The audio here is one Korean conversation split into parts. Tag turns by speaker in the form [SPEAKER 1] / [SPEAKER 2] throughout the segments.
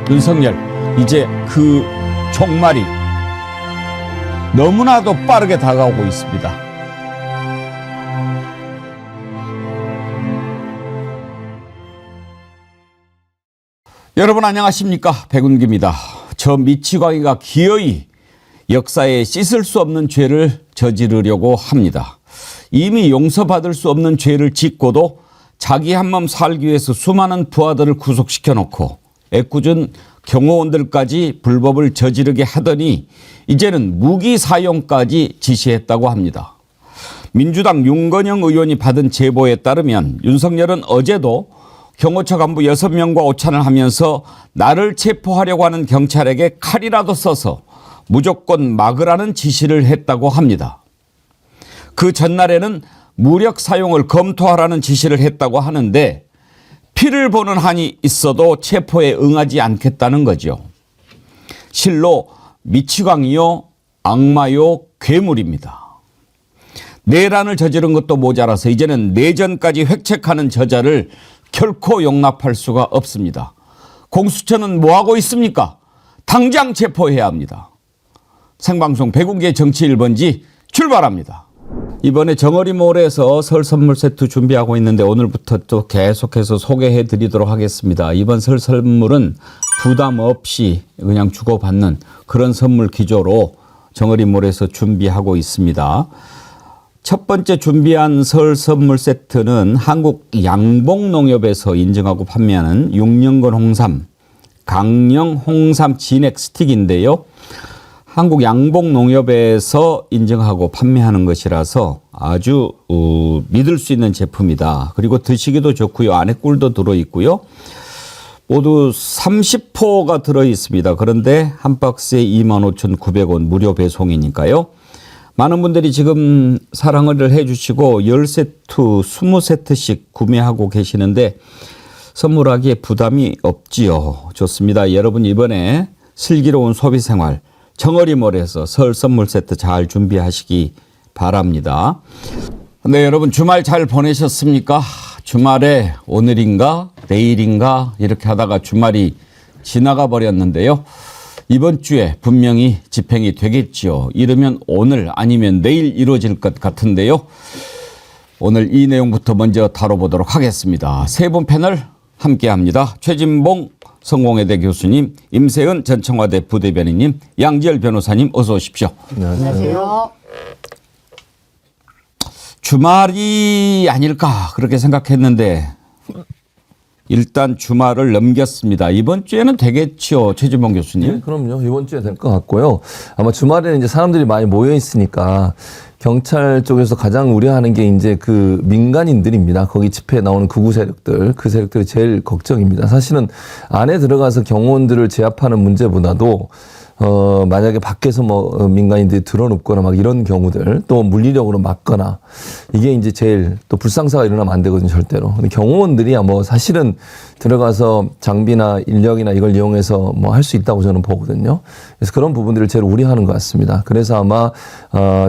[SPEAKER 1] 윤석열, 이제 그 종말이 너무나도 빠르게 다가오고 있습니다. 여러분 안녕하십니까? 백운기입니다. 저 미치광이가 기어이 역사에 씻을 수 없는 죄를 저지르려고 합니다. 이미 용서받을 수 없는 죄를 짓고도 자기 한 몸 살기 위해서 수많은 부하들을 구속시켜 놓고 애꿎은 경호원들까지 불법을 저지르게 하더니 이제는 무기 사용까지 지시했다고 합니다. 민주당 윤건영 의원이 받은 제보에 따르면 윤석열은 어제도 경호처 간부 6명과 오찬을 하면서 나를 체포하려고 하는 경찰에게 칼이라도 써서 무조건 막으라는 지시를 했다고 합니다. 그 전날에는 무력 사용을 검토하라는 지시를 했다고 하는데 피를 보는 한이 있어도 체포에 응하지 않겠다는 거죠. 실로 미치광이요, 악마요, 괴물입니다. 내란을 저지른 것도 모자라서 이제는 내전까지 획책하는 저자를 결코 용납할 수가 없습니다. 공수처는 뭐하고 있습니까? 당장 체포해야 합니다. 생방송 백운기의 정치 1번지 출발합니다. 이번에 정어리몰에서 설 선물 세트 준비하고 있는데 오늘부터 또 계속해서 소개해 드리도록 하겠습니다. 이번 설 선물은 부담 없이 그냥 주고받는 그런 선물 기조로 정어리몰에서 준비하고 있습니다. 첫 번째 준비한 설 선물 세트는 한국 양봉농협에서 인증하고 판매하는 6년근 홍삼, 강령 홍삼 진액 스틱인데요. 한국 양봉농협에서 인증하고 판매하는 것이라서 아주 믿을 수 있는 제품이다. 그리고 드시기도 좋고요. 안에 꿀도 들어있고요. 모두 30포가 들어있습니다. 그런데 한 박스에 25,900원 무료 배송이니까요. 많은 분들이 지금 사랑을 해주시고 10세트, 20세트씩 구매하고 계시는데 선물하기에 부담이 없지요. 좋습니다. 여러분 이번에 슬기로운 소비생활 정어리몰에서 설 선물 세트 잘 준비하시기 바랍니다. 네, 여러분 주말 잘 보내셨습니까? 주말에 오늘인가 내일인가 이렇게 하다가 주말이 지나가 버렸는데요. 이번 주에 분명히 집행이 되겠지요. 이르면 오늘 아니면 내일 이루어질 것 같은데요. 오늘 이 내용부터 먼저 다뤄보도록 하겠습니다. 세 분 패널 함께합니다. 최진봉 성공회대 교수님, 임세은 전 청와대 부대변인님, 양지열 변호사님 어서 오십시오.
[SPEAKER 2] 안녕하세요.
[SPEAKER 1] 주말이 아닐까 그렇게 생각했는데 일단 주말을 넘겼습니다. 이번 주에는 되겠죠, 최진봉 교수님?
[SPEAKER 2] 네, 그럼요. 이번 주에 될 것 같고요. 아마 주말에는 이제 사람들이 많이 모여 있으니까 경찰 쪽에서 가장 우려하는 게 이제 그 민간인들입니다. 거기 집회에 나오는 극우 세력들, 그 세력들이 제일 걱정입니다. 사실은 안에 들어가서 경호원들을 제압하는 문제보다도 만약에 밖에서 뭐 민간인들이 드러눕거나 막 이런 경우들 또 물리력으로 막거나 이게 이제 제일 또 불상사가 일어나면 안 되거든요, 절대로. 근데 경호원들이야 뭐 사실은 들어가서 장비나 인력이나 이걸 이용해서 뭐 할 수 있다고 저는 보거든요. 그래서 그런 부분들을 제일 우려하는 것 같습니다. 그래서 아마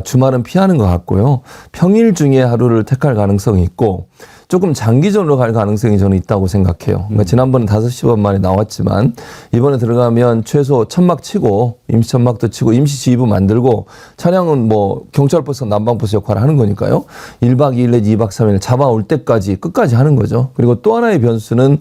[SPEAKER 2] 주말은 피하는 것 같고요. 평일 중에 하루를 택할 가능성이 있고 조금 장기전으로 갈 가능성이 저는 있다고 생각해요. 그러니까 지난번에 5시간 만에 나왔지만 이번에 들어가면 최소 천막 치고 임시 천막도 치고 임시 지휘부 만들고 차량은 뭐 경찰버스, 난방버스 역할을 하는 거니까요. 1박 2일 내지 2박 3일 잡아올 때까지 끝까지 하는 거죠. 그리고 또 하나의 변수는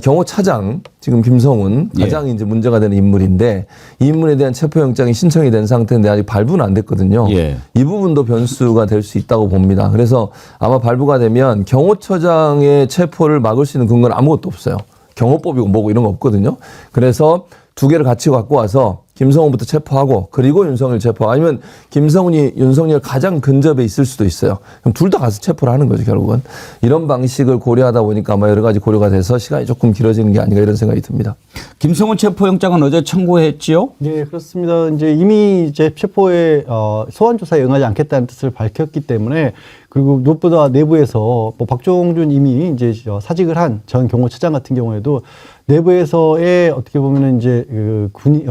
[SPEAKER 2] 경호차장 지금 김성훈 가장 이제 문제가 되는 인물인데 이 인물에 대한 체포영장이 신청이 된 상태인데 아직 발부는 안 됐거든요. 이 부분도 변수가 될 수 있다고 봅니다. 그래서 아마 발부가 되면 경호처장의 체포를 막을 수 있는 근거는 아무것도 없어요. 경호법이고 뭐고 이런 거 없거든요. 그래서 두 개를 같이 갖고 와서 김성훈부터 체포하고 그리고 윤석열 체포 아니면 김성훈이 윤석열 가장 근접에 있을 수도 있어요. 그럼 둘 다 가서 체포를 하는 거죠, 결국은. 이런 방식을 고려하다 보니까 아마 여러 가지 고려가 돼서 시간이 조금 길어지는 게 아닌가 이런 생각이 듭니다.
[SPEAKER 1] 김성훈 체포영장은 어제 청구했지요?
[SPEAKER 3] 네, 그렇습니다. 이제 체포에 소환 조사에 응하지 않겠다는 뜻을 밝혔기 때문에 그리고 무엇보다 내부에서 뭐 박종준 이미 이제 사직을 한 전 경호처장 같은 경우에도 내부에서의 어떻게 보면은 이제 그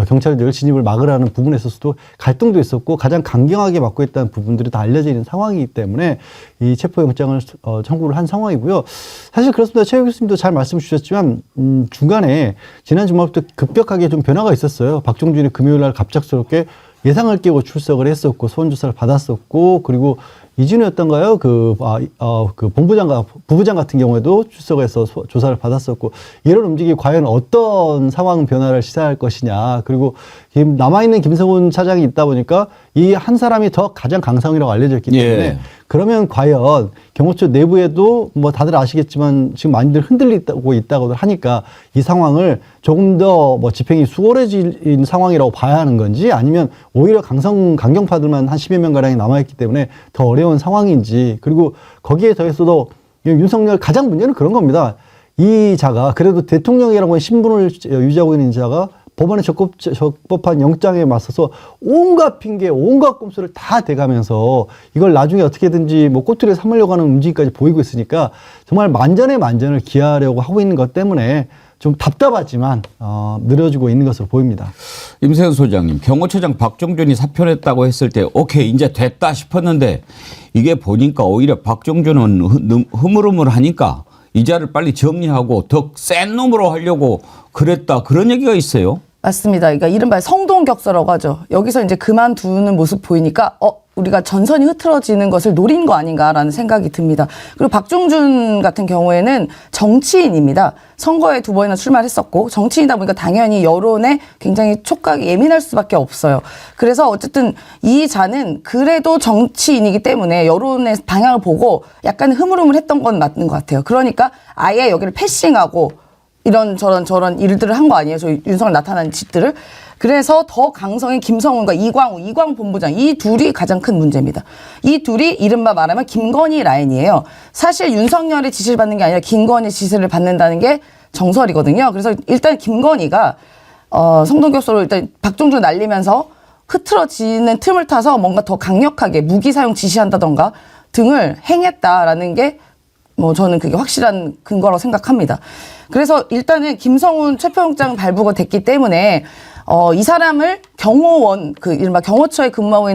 [SPEAKER 3] 경찰들 진입을 막으라는 부분에 있어서도 갈등도 있었고 가장 강경하게 막고 있다는 부분들이 다 알려져 있는 상황이기 때문에 이 체포영장을 청구를 한 상황이고요. 사실 그렇습니다. 최 교수님도 잘 말씀 주셨지만 중간에 지난 주말부터 급격하게 좀 변화가 있었어요. 박종준이 금요일 날 갑작스럽게 예상을 깨고 출석을 했었고 소환 조사를 받았었고 그리고 이진우였던가요? 그 본부장 같은 경우에도 출석해서 조사를 받았었고 이런 움직임이 과연 어떤 상황 변화를 시사할 것이냐. 그리고 지금 남아있는 김성훈 차장이 있다 보니까 이 한 사람이 더 가장 강성이라고 알려져 있기 때문에
[SPEAKER 1] 예.
[SPEAKER 3] 그러면 과연 경호처 내부에도 뭐 다들 아시겠지만 지금 많이들 흔들리고 있다고 하니까 이 상황을 조금 더 뭐 집행이 수월해진 상황이라고 봐야 하는 건지 아니면 오히려 강경파들만 한 10여 명 가량이 남아있기 때문에 더 어려운 상황인지 그리고 거기에 더해서도 윤석열 가장 문제는 그런 겁니다. 이 자가 그래도 대통령이라고 하는 신분을 유지하고 있는 자가 법원에 적법한 영장에 맞서서 온갖 핑계, 온갖 꼼수를 다 대가면서 이걸 나중에 어떻게든지 뭐 꼬투리에 삼으려고 하는 움직임까지 보이고 있으니까 정말 만전의 만전을 기하려고 하고 있는 것 때문에 좀 답답하지만 늘어지고 있는 것으로 보입니다.
[SPEAKER 1] 임세현 소장님, 경호처장 박종준이 사표냈다고 했을 때 오케이 이제 됐다 싶었는데 이게 보니까 오히려 박종준은 흐물흐물하니까 이 자를 빨리 정리하고 더 센 놈으로 하려고 그랬다 그런 얘기가 있어요.
[SPEAKER 4] 맞습니다. 그러니까 이른바 성동격서라고 하죠. 여기서 이제 그만두는 모습 보이니까 우리가 전선이 흐트러지는 것을 노린 거 아닌가라는 생각이 듭니다. 그리고 박종준 같은 경우에는 정치인입니다. 선거에 2번이나 출마를 했었고 정치인이다 보니까 당연히 여론에 굉장히 촉각이 예민할 수밖에 없어요. 그래서 어쨌든 이 자는 그래도 정치인이기 때문에 여론의 방향을 보고 약간 흐물흐물했던 건 맞는 것 같아요. 그러니까 아예 여기를 패싱하고 이런 저런 일들을 한 거 아니에요. 저 윤석열 나타난 짓들을. 그래서 더 강성인 김성훈과 이광 본부장 이 둘이 가장 큰 문제입니다. 이 둘이 이른바 말하면 김건희 라인이에요. 사실 윤석열의 지시를 받는 게 아니라 김건희 지시를 받는다는 게 정설이거든요. 그래서 일단 김건희가 성동교수로 일단 박종준 날리면서 흐트러지는 틈을 타서 뭔가 더 강력하게 무기 사용 지시한다던가 등을 행했다라는 게 뭐 저는 그게 확실한 근거라고 생각합니다. 그래서 일단은 김성훈 체포영장 발부가 됐기 때문에 이 사람을 경호원 이른바 경호처에 근무하고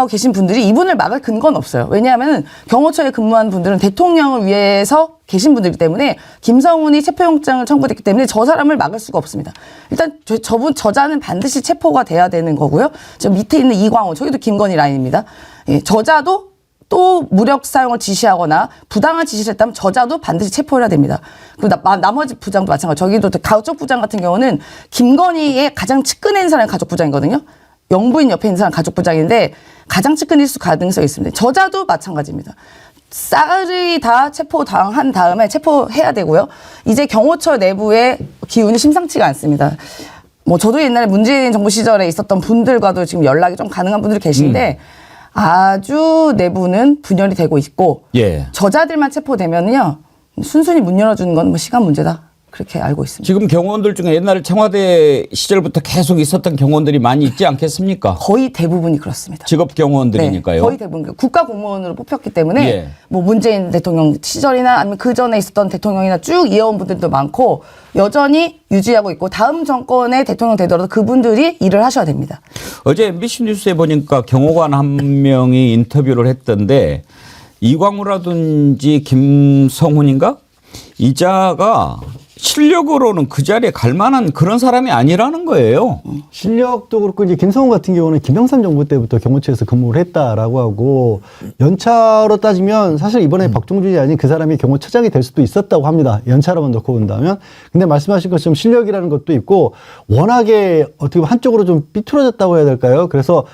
[SPEAKER 4] 계신 분들이 이분을 막을 근거는 없어요. 왜냐하면 경호처에 근무하는 분들은 대통령을 위해서 계신 분들이기 때문에 김성훈이 체포영장을 청구됐기 때문에 저 사람을 막을 수가 없습니다. 일단 저자는 반드시 체포가 돼야 되는 거고요. 저 밑에 있는 이광호 저기도 김건희 라인입니다. 예, 저자도 또 무력 사용을 지시하거나 부당한 지시를 했다면 저자도 반드시 체포를 해야 됩니다. 그리고 나머지 부장도 마찬가지. 저기도 가족 부장 같은 경우는 김건희의 가장 측근에 있는 사람이 가족 부장이거든요. 영부인 옆에 있는 사람 가족 부장인데 가장 측근일 수 가능성이 있습니다. 저자도 마찬가지입니다. 싹이 다 체포당한 다음에 체포해야 되고요. 이제 경호처 내부의 기운이 심상치가 않습니다. 뭐 저도 옛날에 문재인 정부 시절에 있었던 분들과도 지금 연락이 좀 가능한 분들이 계신데 아주 내부는 분열이 되고 있고
[SPEAKER 1] 예.
[SPEAKER 4] 저자들만 체포되면요 순순히 문 열어주는 건 뭐 시간 문제다 그렇게 알고 있습니다.
[SPEAKER 1] 지금 경호원들 중에 옛날에 청와대 시절부터 계속 있었던 경호원들이 많이 있지 않겠습니까?
[SPEAKER 4] 거의 대부분이 그렇습니다.
[SPEAKER 1] 직업 경호원들이니까요.
[SPEAKER 4] 네, 거의 대부분 국가 공무원으로 뽑혔기 때문에
[SPEAKER 1] 예.
[SPEAKER 4] 뭐 문재인 대통령 시절이나 아니면 그 전에 있었던 대통령이나 쭉 이어온 분들도 많고 여전히 유지하고 있고 다음 정권의 대통령 되더라도 그분들이 일을 하셔야 됩니다.
[SPEAKER 1] 어제 MBC 뉴스에 보니까 경호관 한 명이 인터뷰를 했던데 이광우라든지 김성훈인가? 이 자가 실력으로는 그 자리에 갈 만한 그런 사람이 아니라는 거예요.
[SPEAKER 3] 실력도 그렇고 이제 김성훈 같은 경우는 김영삼 정부 때부터 경호처에서 근무를 했다라고 하고 연차로 따지면 사실 이번에 박종준이 아닌 그 사람이 경호처장이 될 수도 있었다고 합니다. 연차로만 놓고 본다면. 근데 말씀하신 것처럼 실력이라는 것도 있고 워낙에 어떻게 보면 한쪽으로 좀 삐뚤어졌다고 해야 될까요? 그래서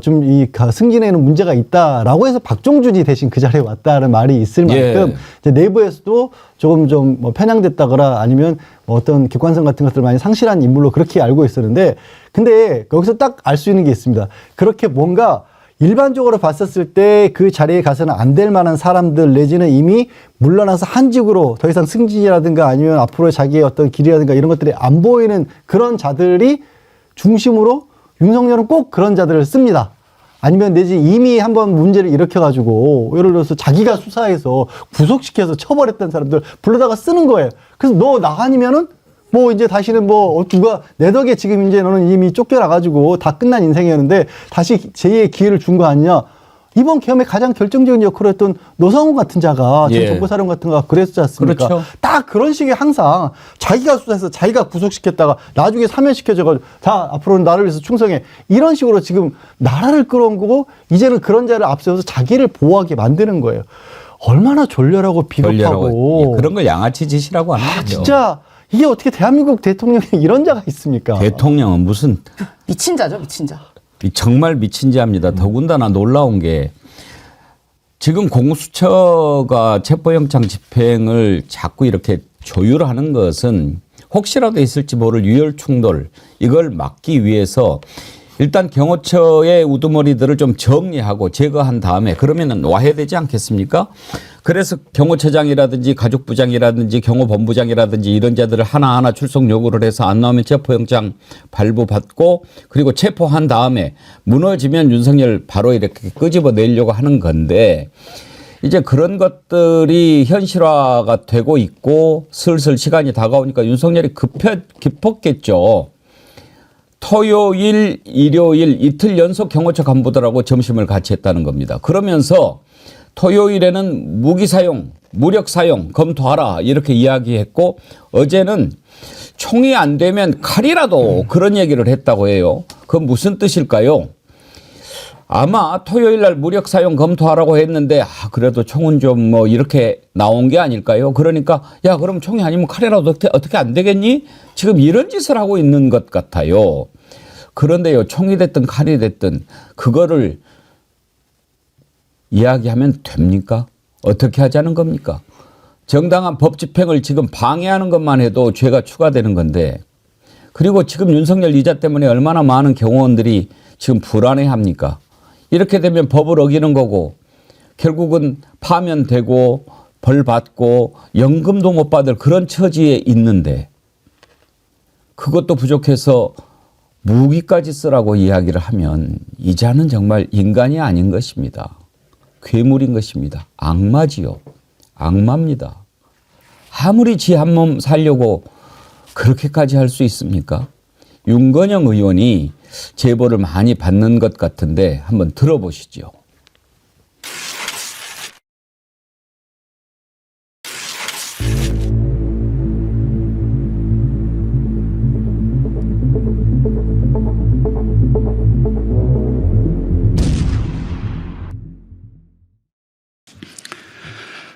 [SPEAKER 3] 좀 이 승진에는 문제가 있다라고 해서 박종준이 대신 그 자리에 왔다는 말이 있을 만큼 이제 내부에서도 조금 좀 뭐 편향됐다거나 아니면 뭐 어떤 객관성 같은 것들을 많이 상실한 인물로 그렇게 알고 있었는데 근데 거기서 딱 알 수 있는 게 있습니다. 그렇게 뭔가 일반적으로 봤었을 때 그 자리에 가서는 안 될 만한 사람들 내지는 이미 물러나서 한직으로 더 이상 승진이라든가 아니면 앞으로 자기의 어떤 길이라든가 이런 것들이 안 보이는 그런 자들이 중심으로 윤석열은 꼭 그런 자들을 씁니다. 아니면 내지 이미 한번 문제를 일으켜가지고 예를 들어서 자기가 수사해서 구속시켜서 처벌했던 사람들 불러다가 쓰는 거예요. 그래서 너 나 아니면은 뭐 이제 다시는 뭐 누가 내 덕에 지금 이제 너는 이미 쫓겨나가지고 다 끝난 인생이었는데 다시 제2의 기회를 준 거 아니냐. 이번 계엄의 가장 결정적인 역할을 했던 노상훈 같은 자가 전
[SPEAKER 1] 예.
[SPEAKER 3] 정보사령 같은 거가 그랬지 않습니까?
[SPEAKER 1] 그렇죠.
[SPEAKER 3] 딱 그런 식의 항상 자기가 수사해서 자기가 구속시켰다가 나중에 사면시켜줘가지고 자 앞으로는 나를 위해서 충성해 이런 식으로 지금 나라를 끌어온 거고 이제는 그런 자를 앞세워서 자기를 보호하게 만드는 거예요. 얼마나 졸렬하고 비겁하고
[SPEAKER 1] 예, 그런 걸 양아치 짓이라고 하는 거죠.
[SPEAKER 3] 진짜 이게 어떻게 대한민국 대통령에 이런 자가 있습니까?
[SPEAKER 1] 대통령은 무슨
[SPEAKER 4] 미친 자죠, 미친 자.
[SPEAKER 1] 정말 미친지합니다. 더군다나 놀라운 게 지금 공수처가 체포영장 집행을 자꾸 이렇게 조율하는 것은 혹시라도 있을지 모를 유혈 충돌 이걸 막기 위해서 일단 경호처의 우두머리들을 좀 정리하고 제거한 다음에 그러면은 와해되지 않겠습니까? 그래서 경호처장이라든지 가족부장이라든지 경호본부장이라든지 이런 자들을 하나하나 출석 요구를 해서 안 나오면 체포영장 발부받고 그리고 체포한 다음에 무너지면 윤석열 바로 이렇게 끄집어내려고 하는 건데 이제 그런 것들이 현실화가 되고 있고 슬슬 시간이 다가오니까 윤석열이 깊었겠죠. 토요일, 일요일 이틀 연속 경호처 간부들하고 점심을 같이 했다는 겁니다. 그러면서 토요일에는 무기 사용, 무력 사용 검토하라 이렇게 이야기했고 어제는 총이 안 되면 칼이라도 그런 얘기를 했다고 해요. 그건 무슨 뜻일까요? 아마 토요일 날 무력 사용 검토하라고 했는데 그래도 총은 좀 뭐 이렇게 나온 게 아닐까요? 그러니까 야 그럼 총이 아니면 칼이라도 어떻게 안 되겠니? 지금 이런 짓을 하고 있는 것 같아요. 그런데요 총이 됐든 칼이 됐든 그거를 이야기하면 됩니까? 어떻게 하자는 겁니까? 정당한 법 집행을 지금 방해하는 것만 해도 죄가 추가되는 건데 그리고 지금 윤석열 이자 때문에 얼마나 많은 경호원들이 지금 불안해합니까? 이렇게 되면 법을 어기는 거고 결국은 파면되고 벌 받고 연금도 못 받을 그런 처지에 있는데 그것도 부족해서 무기까지 쓰라고 이야기를 하면 이자는 정말 인간이 아닌 것입니다. 괴물인 것입니다. 악마지요. 악마입니다. 아무리 지 한 몸 살려고 그렇게까지 할 수 있습니까? 윤건영 의원이 제보를 많이 받는 것 같은데 한번 들어보시죠.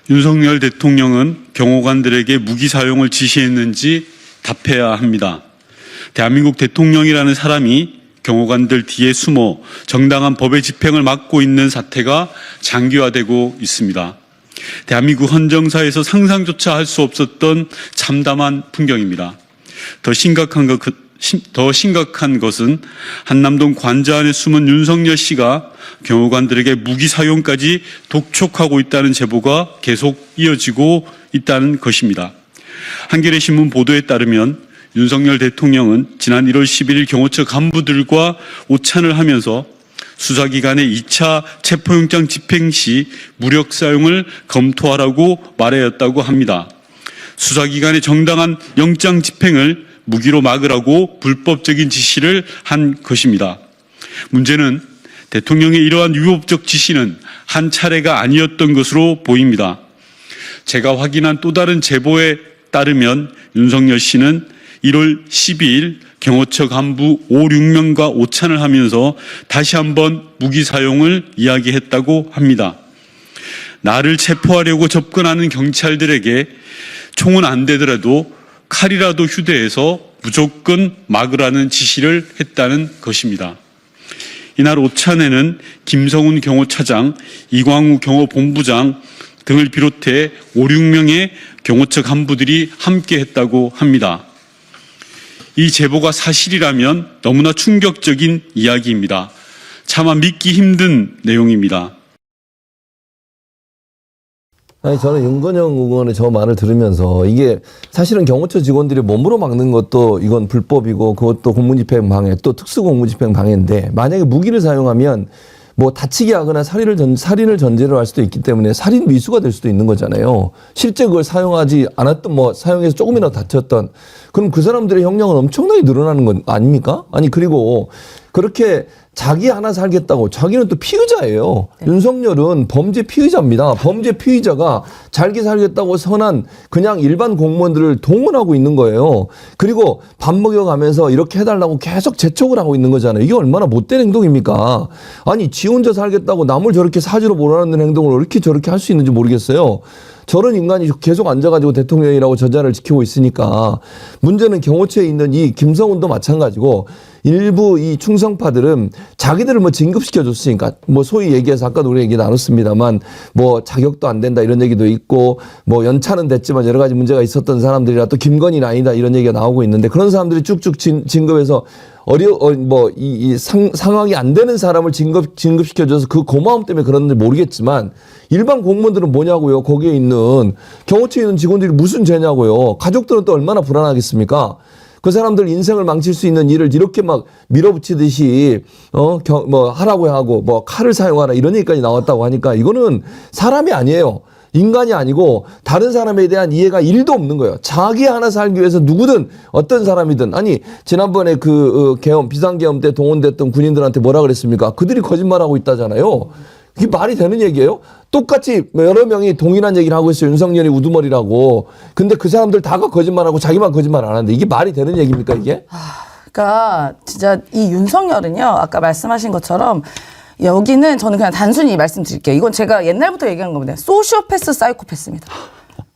[SPEAKER 5] 윤석열 대통령은 경호관들에게 무기 사용을 지시했는지 답해야 합니다. 대한민국 대통령이라는 사람이 경호관들 뒤에 숨어 정당한 법의 집행을 막고 있는 사태가 장기화되고 있습니다. 대한민국 헌정사에서 상상조차 할 수 없었던 참담한 풍경입니다. 더 심각한 것은 한남동 관저 안에 숨은 윤석열 씨가 경호관들에게 무기 사용까지 독촉하고 있다는 제보가 계속 이어지고 있다는 것입니다. 한겨레 신문 보도에 따르면 윤석열 대통령은 지난 1월 11일 경호처 간부들과 오찬을 하면서 수사기관의 2차 체포영장 집행 시 무력 사용을 검토하라고 말하였다고 합니다. 수사기관의 정당한 영장 집행을 무기로 막으라고 불법적인 지시를 한 것입니다. 문제는 대통령의 이러한 위법적 지시는 한 차례가 아니었던 것으로 보입니다. 제가 확인한 또 다른 제보에 따르면 윤석열 씨는 1월 12일 경호처 간부 5, 6명과 오찬을 하면서 다시 한번 무기 사용을 이야기했다고 합니다. 나를 체포하려고 접근하는 경찰들에게 총은 안 되더라도 칼이라도 휴대해서 무조건 막으라는 지시를 했다는 것입니다. 이날 오찬에는 김성훈 경호차장, 이광우 경호본부장 등을 비롯해 5, 6명의 경호처 간부들이 함께 했다고 합니다. 이 제보가 사실이라면 너무나 충격적인 이야기입니다. 차마 믿기 힘든 내용입니다.
[SPEAKER 2] 아니 저는 윤건영 의원의 저 말을 들으면서 이게 사실은 경호처 직원들이 몸으로 막는 것도 이건 불법이고 그것도 공무집행 방해 또 특수공무집행 방해인데 만약에 무기를 사용하면 뭐 다치게 하거나 살인을 전제로 할 수도 있기 때문에 살인 미수가 될 수도 있는 거잖아요. 실제 그걸 사용하지 않았던 뭐 사용해서 조금이라도 다쳤던 그럼 그 사람들의 형량은 엄청나게 늘어나는 건 아닙니까? 아니 그리고 그렇게 자기 하나 살겠다고 자기는 또 피의자예요.
[SPEAKER 4] 네. 윤석열은
[SPEAKER 2] 범죄 피의자입니다. 범죄 피의자가 자기 살겠다고 선한 그냥 일반 공무원들을 동원하고 있는 거예요. 그리고 밥 먹여가면서 이렇게 해달라고 계속 재촉을 하고 있는 거잖아요. 이게 얼마나 못된 행동입니까? 아니 지 혼자 살겠다고 남을 저렇게 사지로 몰아넣는 행동을 어떻게 저렇게 할 수 있는지 모르겠어요. 저런 인간이 계속 앉아가지고 대통령이라고 저 자리를 지키고 있으니까 문제는 경호처에 있는 이 김성훈도 마찬가지고 일부 이 충성파들은 자기들을 뭐 진급시켜줬으니까 뭐 소위 얘기해서 아까도 우리 얘기 나눴습니다만 뭐 자격도 안 된다 이런 얘기도 있고 뭐 연차는 됐지만 여러 가지 문제가 있었던 사람들이라 또 김건희는 아니다 이런 얘기가 나오고 있는데 그런 사람들이 쭉쭉 진급해서 상황이 안 되는 사람을 진급시켜줘서 그 고마움 때문에 그런지 모르겠지만 일반 공무원들은 뭐냐고요. 거기에 있는 경호처에 있는 직원들이 무슨 죄냐고요. 가족들은 또 얼마나 불안하겠습니까? 그 사람들 인생을 망칠 수 있는 일을 이렇게 막 밀어붙이듯이 하라고 하고 뭐 칼을 사용하라 이런 얘기까지 나왔다고 하니까 이거는 사람이 아니에요. 인간이 아니고 다른 사람에 대한 이해가 1도 없는 거예요. 자기 하나 살기 위해서 누구든 어떤 사람이든 아니 지난번에 비상계엄 때 동원됐던 군인들한테 뭐라 그랬습니까? 그들이 거짓말하고 있다잖아요. 이게 말이 되는 얘기예요? 똑같이 여러 명이 동일한 얘기를 하고 있어요. 윤석열이 우두머리라고. 근데 그 사람들 다가 거짓말하고 자기만 거짓말 안 하는데 이게 말이 되는 얘기입니까 이게?
[SPEAKER 4] 그러니까 진짜 이 윤석열은요. 아까 말씀하신 것처럼 여기는 저는 그냥 단순히 말씀드릴게요. 이건 제가 옛날부터 얘기한 겁니다. 소시오패스 사이코패스입니다.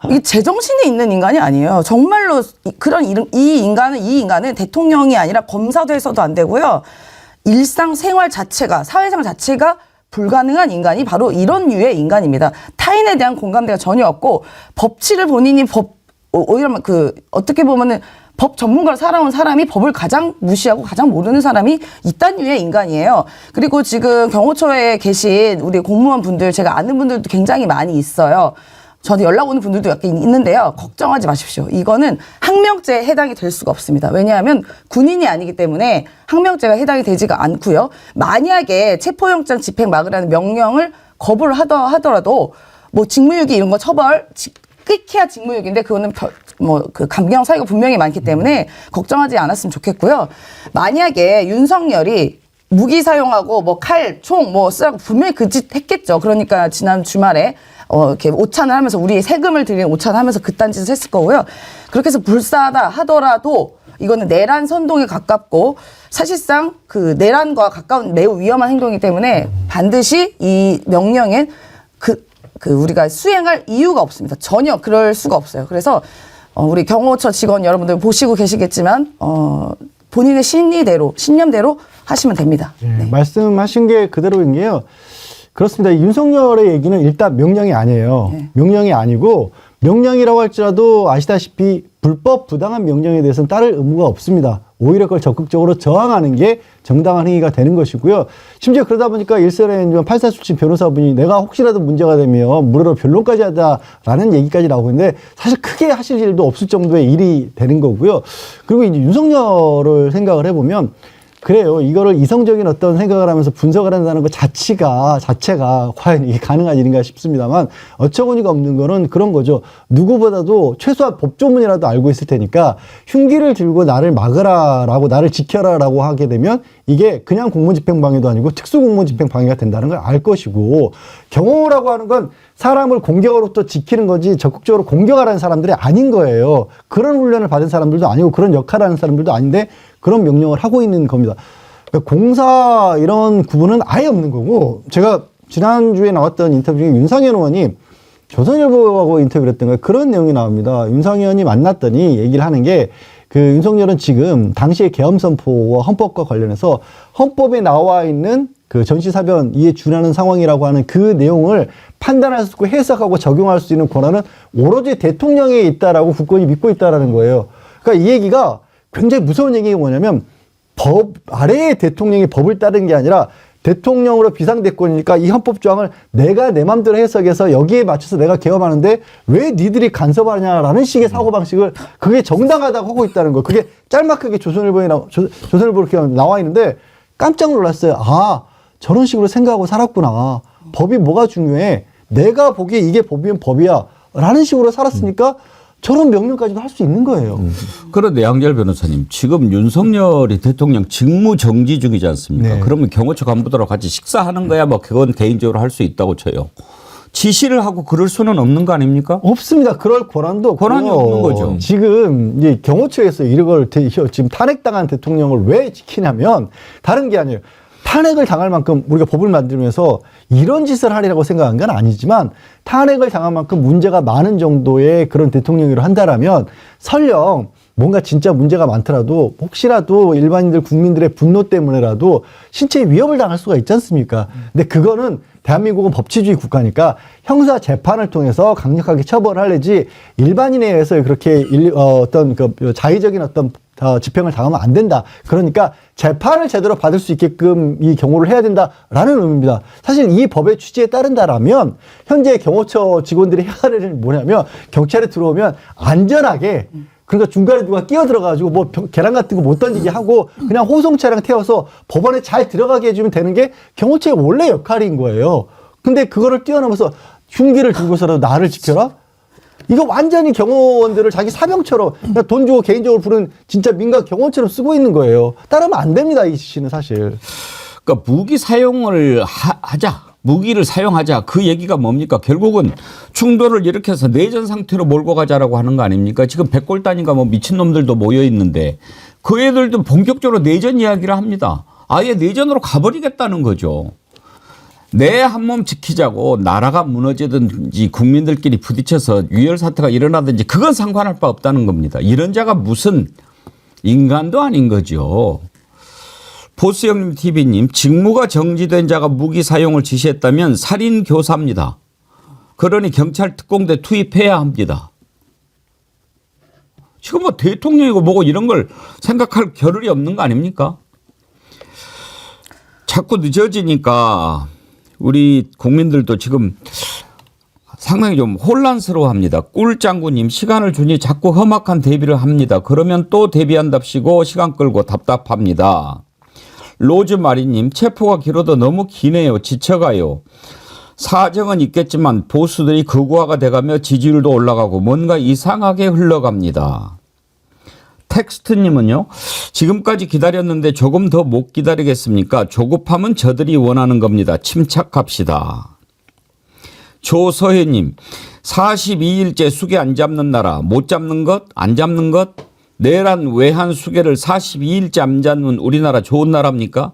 [SPEAKER 4] 이게 제정신이 있는 인간이 아니에요. 정말로 이 인간은 대통령이 아니라 검사도 해서도 안 되고요. 일상생활 자체가 사회생활 자체가 불가능한 인간이 바로 이런 류의 인간입니다. 타인에 대한 공감대가 전혀 없고 법치를 본인이 오히려 어떻게 보면은 법 전문가로 살아온 사람이 법을 가장 무시하고 가장 모르는 사람이 이딴 류의 인간이에요. 그리고 지금 경호처에 계신 우리 공무원 분들 제가 아는 분들도 굉장히 많이 있어요. 저한테 연락 오는 분들도 약간 있는데요. 걱정하지 마십시오. 이거는 항명죄에 해당이 될 수가 없습니다. 왜냐하면 군인이 아니기 때문에 항명죄가 해당이 되지가 않고요. 만약에 체포영장 집행 막으라는 명령을 거부를 하더라도 뭐 직무유기 이런 거 처벌 끝이야 직무유기인데 그거는 감경 사유가 분명히 많기 때문에 걱정하지 않았으면 좋겠고요. 만약에 윤석열이 무기 사용하고 뭐 칼, 총 뭐 쓰라고 분명히 그 짓 했겠죠. 그러니까 지난 주말에 이렇게 오찬을 하면서 우리 세금을 들이는 오찬을 하면서 그딴 짓을 했을 거고요. 그렇게 해서 불사하다 하더라도 이거는 내란 선동에 가깝고 사실상 그 내란과 가까운 매우 위험한 행동이기 때문에 반드시 이 명령엔 우리가 수행할 이유가 없습니다. 전혀 그럴 수가 없어요. 그래서 우리 경호처 직원 여러분들 보시고 계시겠지만 본인의 신념대로 하시면 됩니다.
[SPEAKER 3] 네. 말씀하신 게 그대로인 게요. 그렇습니다. 윤석열의 얘기는 일단 명령이 아니에요.
[SPEAKER 4] 네.
[SPEAKER 3] 명령이 아니고 명령이라고 할지라도 아시다시피 불법 부당한 명령에 대해서는 따를 의무가 없습니다. 오히려 그걸 적극적으로 저항하는 게 정당한 행위가 되는 것이고요. 심지어 그러다 보니까 일선에 8사 출신 변호사분이 내가 혹시라도 문제가 되면 무료로 변론까지 하자라는 얘기까지 나오고 있는데 사실 크게 하실 일도 없을 정도의 일이 되는 거고요. 그리고 이제 윤석열을 생각을 해보면 그래요. 이거를 이성적인 어떤 생각을 하면서 분석을 한다는 것 자체가 과연 이게 가능한 일인가 싶습니다만 어처구니가 없는 거는 그런 거죠. 누구보다도 최소한 법조문이라도 알고 있을 테니까 흉기를 들고 나를 막으라라고 나를 지켜라라고 하게 되면 이게 그냥 공무집행방해도 아니고 특수공무집행방해가 된다는 걸 알 것이고 경호라고 하는 건 사람을 공격으로부터 지키는 거지 적극적으로 공격하라는 사람들이 아닌 거예요. 그런 훈련을 받은 사람들도 아니고 그런 역할을 하는 사람들도 아닌데 그런 명령을 하고 있는 겁니다. 그러니까 공사 이런 구분은 아예 없는 거고 제가 지난주에 나왔던 인터뷰 중에 윤상현 의원이 조선일보하고 인터뷰를 했던 거예요. 그런 내용이 나옵니다. 윤상현이 만났더니 얘기를 하는 게 윤석열은 지금 당시의 계엄 선포와 헌법과 관련해서 헌법에 나와 있는 그 전시사변 이에 준하는 상황이라고 하는 그 내용을 판단할 수 있고 해석하고 적용할 수 있는 권한은 오로지 대통령에 있다라고 국권이 믿고 있다라는 거예요. 그러니까 이 얘기가 굉장히 무서운 얘기가 뭐냐면 법 아래의 대통령이 법을 따르는 게 아니라 대통령으로 비상대권이니까 이 헌법조항을 내가 내 맘대로 해석해서 여기에 맞춰서 내가 개엄하는데 왜 니들이 간섭하냐라는 식의 사고방식을 그게 정당하다고 하고 있다는 거예요. 그게 짤막하게 조선일보에 이렇게 나와 있는데 깜짝 놀랐어요. 저런 식으로 생각하고 살았구나. 법이 뭐가 중요해? 내가 보기에 이게 법이면 법이야. 라는 식으로 살았으니까 저런 명령까지도 할 수 있는 거예요.
[SPEAKER 1] 그런데 양절 변호사님, 지금 윤석열이 대통령 직무 정지 중이지 않습니까?
[SPEAKER 3] 네.
[SPEAKER 1] 그러면 경호처 간부들하고 같이 식사하는 거야 뭐 그건 개인적으로 할 수 있다고 쳐요. 지시를 하고 그럴 수는 없는 거 아닙니까?
[SPEAKER 3] 없습니다. 그럴 권한도
[SPEAKER 1] 권한이
[SPEAKER 3] 없고요.
[SPEAKER 1] 없는 거죠.
[SPEAKER 3] 지금 이제 경호처에서 이걸 지금 탄핵당한 대통령을 왜 지키냐면 다른 게 아니에요. 탄핵을 당할 만큼 우리가 법을 만들면서 이런 짓을 하리라고 생각한 건 아니지만 탄핵을 당할 만큼 문제가 많은 정도의 그런 대통령으로 한다라면 설령 뭔가 진짜 문제가 많더라도 혹시라도 일반인들 국민들의 분노 때문에라도 신체에 위협을 당할 수가 있지 않습니까? 근데 그거는 대한민국은 법치주의 국가니까 형사 재판을 통해서 강력하게 처벌하려지 일반인에 의해서 그렇게 어떤 그 자의적인 어떤 집행을 당하면 안 된다. 그러니까 재판을 제대로 받을 수 있게끔 이 경호를 해야 된다라는 의미입니다. 사실 이 법의 취지에 따른다라면 현재 경호처 직원들이 해야 할 일은 뭐냐면 경찰에 들어오면 안전하게 그러니까 중간에 누가 끼어 들어가지고 뭐 계란 같은 거 못 던지게 하고 그냥 호송 차량 태워서 법원에 잘 들어가게 해주면 되는 게 경호처의 원래 역할인 거예요. 근데 그거를 뛰어넘어서 흉기를 들고서라도 나를 지켜라? 이거 완전히 경호원들을 자기 사병처럼 그냥 돈 주고 개인적으로 부른 진짜 민간 경호원처럼 쓰고 있는 거예요. 따르면 안 됩니다. 이 씨는 사실.
[SPEAKER 1] 그러니까 무기 사용을 하자. 무기를 사용하자. 그 얘기가 뭡니까? 결국은 충돌을 일으켜서 내전 상태로 몰고 가자라고 하는 거 아닙니까? 지금 백골단인가 뭐 미친놈들도 모여 있는데 그 애들도 본격적으로 내전 이야기를 합니다. 아예 내전으로 가버리겠다는 거죠. 내 한 몸 지키자고 나라가 무너지든지 국민들끼리 부딪혀서 유혈 사태가 일어나든지 그건 상관할 바 없다는 겁니다. 이런 자가 무슨 인간도 아닌 거죠. 보스형님 TV님, 직무가 정지된 자가 무기 사용을 지시했다면 살인 교사입니다. 그러니 경찰 특공대 투입해야 합니다. 지금 뭐 대통령이고 뭐고 이런 걸 생각할 겨를이 없는 거 아닙니까? 자꾸 늦어지니까 우리 국민들도 지금 상당히 좀 혼란스러워합니다. 꿀짱구님, 시간을 주니 자꾸 험악한 대비를 합니다. 그러면 또 대비한답시고 시간 끌고 답답합니다. 로즈마리님, 체포가 길어도 너무 기네요. 지쳐가요. 사정은 있겠지만 보수들이 극우화가 돼가며 지지율도 올라가고 뭔가 이상하게 흘러갑니다. 텍스트님은요, 지금까지 기다렸는데 조금 더 못 기다리겠습니까? 조급함은 저들이 원하는 겁니다. 침착합시다. 조서혜님, 42일째 수계 안 잡는 나라, 못 잡는 것, 안 잡는 것, 내란 외환 수계를 42일째 안 잡는 우리나라 좋은 나라입니까?